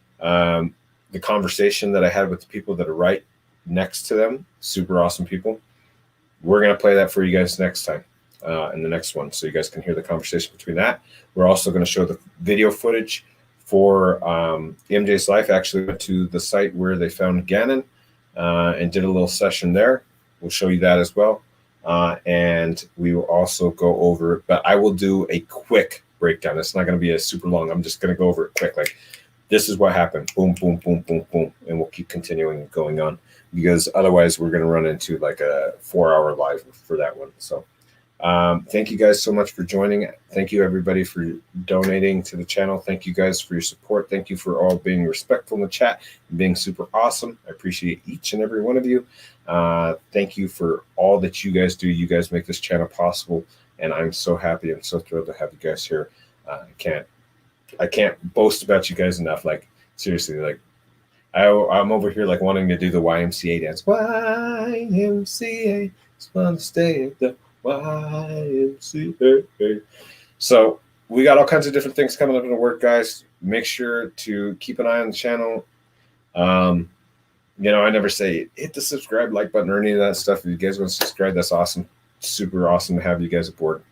The conversation that I had with the people that are right next to them, super awesome people. We're going to play that for you guys next time in the next one, so you guys can hear the conversation between that. We're also going to show the video footage for MJ's life. Actually went to the site where they found Gannon and did a little session there. We'll show you that as well. And we will also go over, but I will do a quick breakdown. It's not going to be a super long. I'm just going to go over it quick. Like, this is what happened. Boom, boom, boom, boom, boom. And we'll keep continuing going on, because otherwise we're going to run into like a 4-hour live for that one. So thank you guys so much for joining. Thank you everybody for donating to the channel. Thank you guys for your support. Thank you for all being respectful in the chat and being super awesome. I appreciate each and every one of you. Thank you for all that you guys do. You guys make this channel possible, and I'm so happy and so thrilled to have you guys here. I can't boast about you guys enough. Like, seriously, like I'm over here like wanting to do the YMCA dance. YMCA, just want to stay at the YMCA. So we got all kinds of different things coming up in the work, guys. Make sure to keep an eye on the channel. I never say hit the subscribe, like button, or any of that stuff. If you guys want to subscribe, that's awesome. Super awesome to have you guys aboard.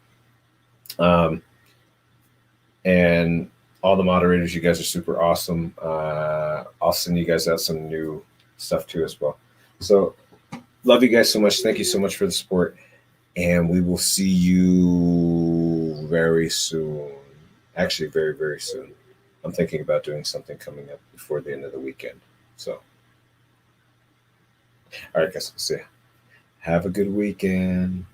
And all the moderators, you guys are super awesome. I'll send you guys out some new stuff too as well. So love you guys so much. Thank you so much for the support. And we will see you very soon. Actually, very, very soon. I'm thinking about doing something coming up before the end of the weekend. So, all right, guys, see ya. Have a good weekend.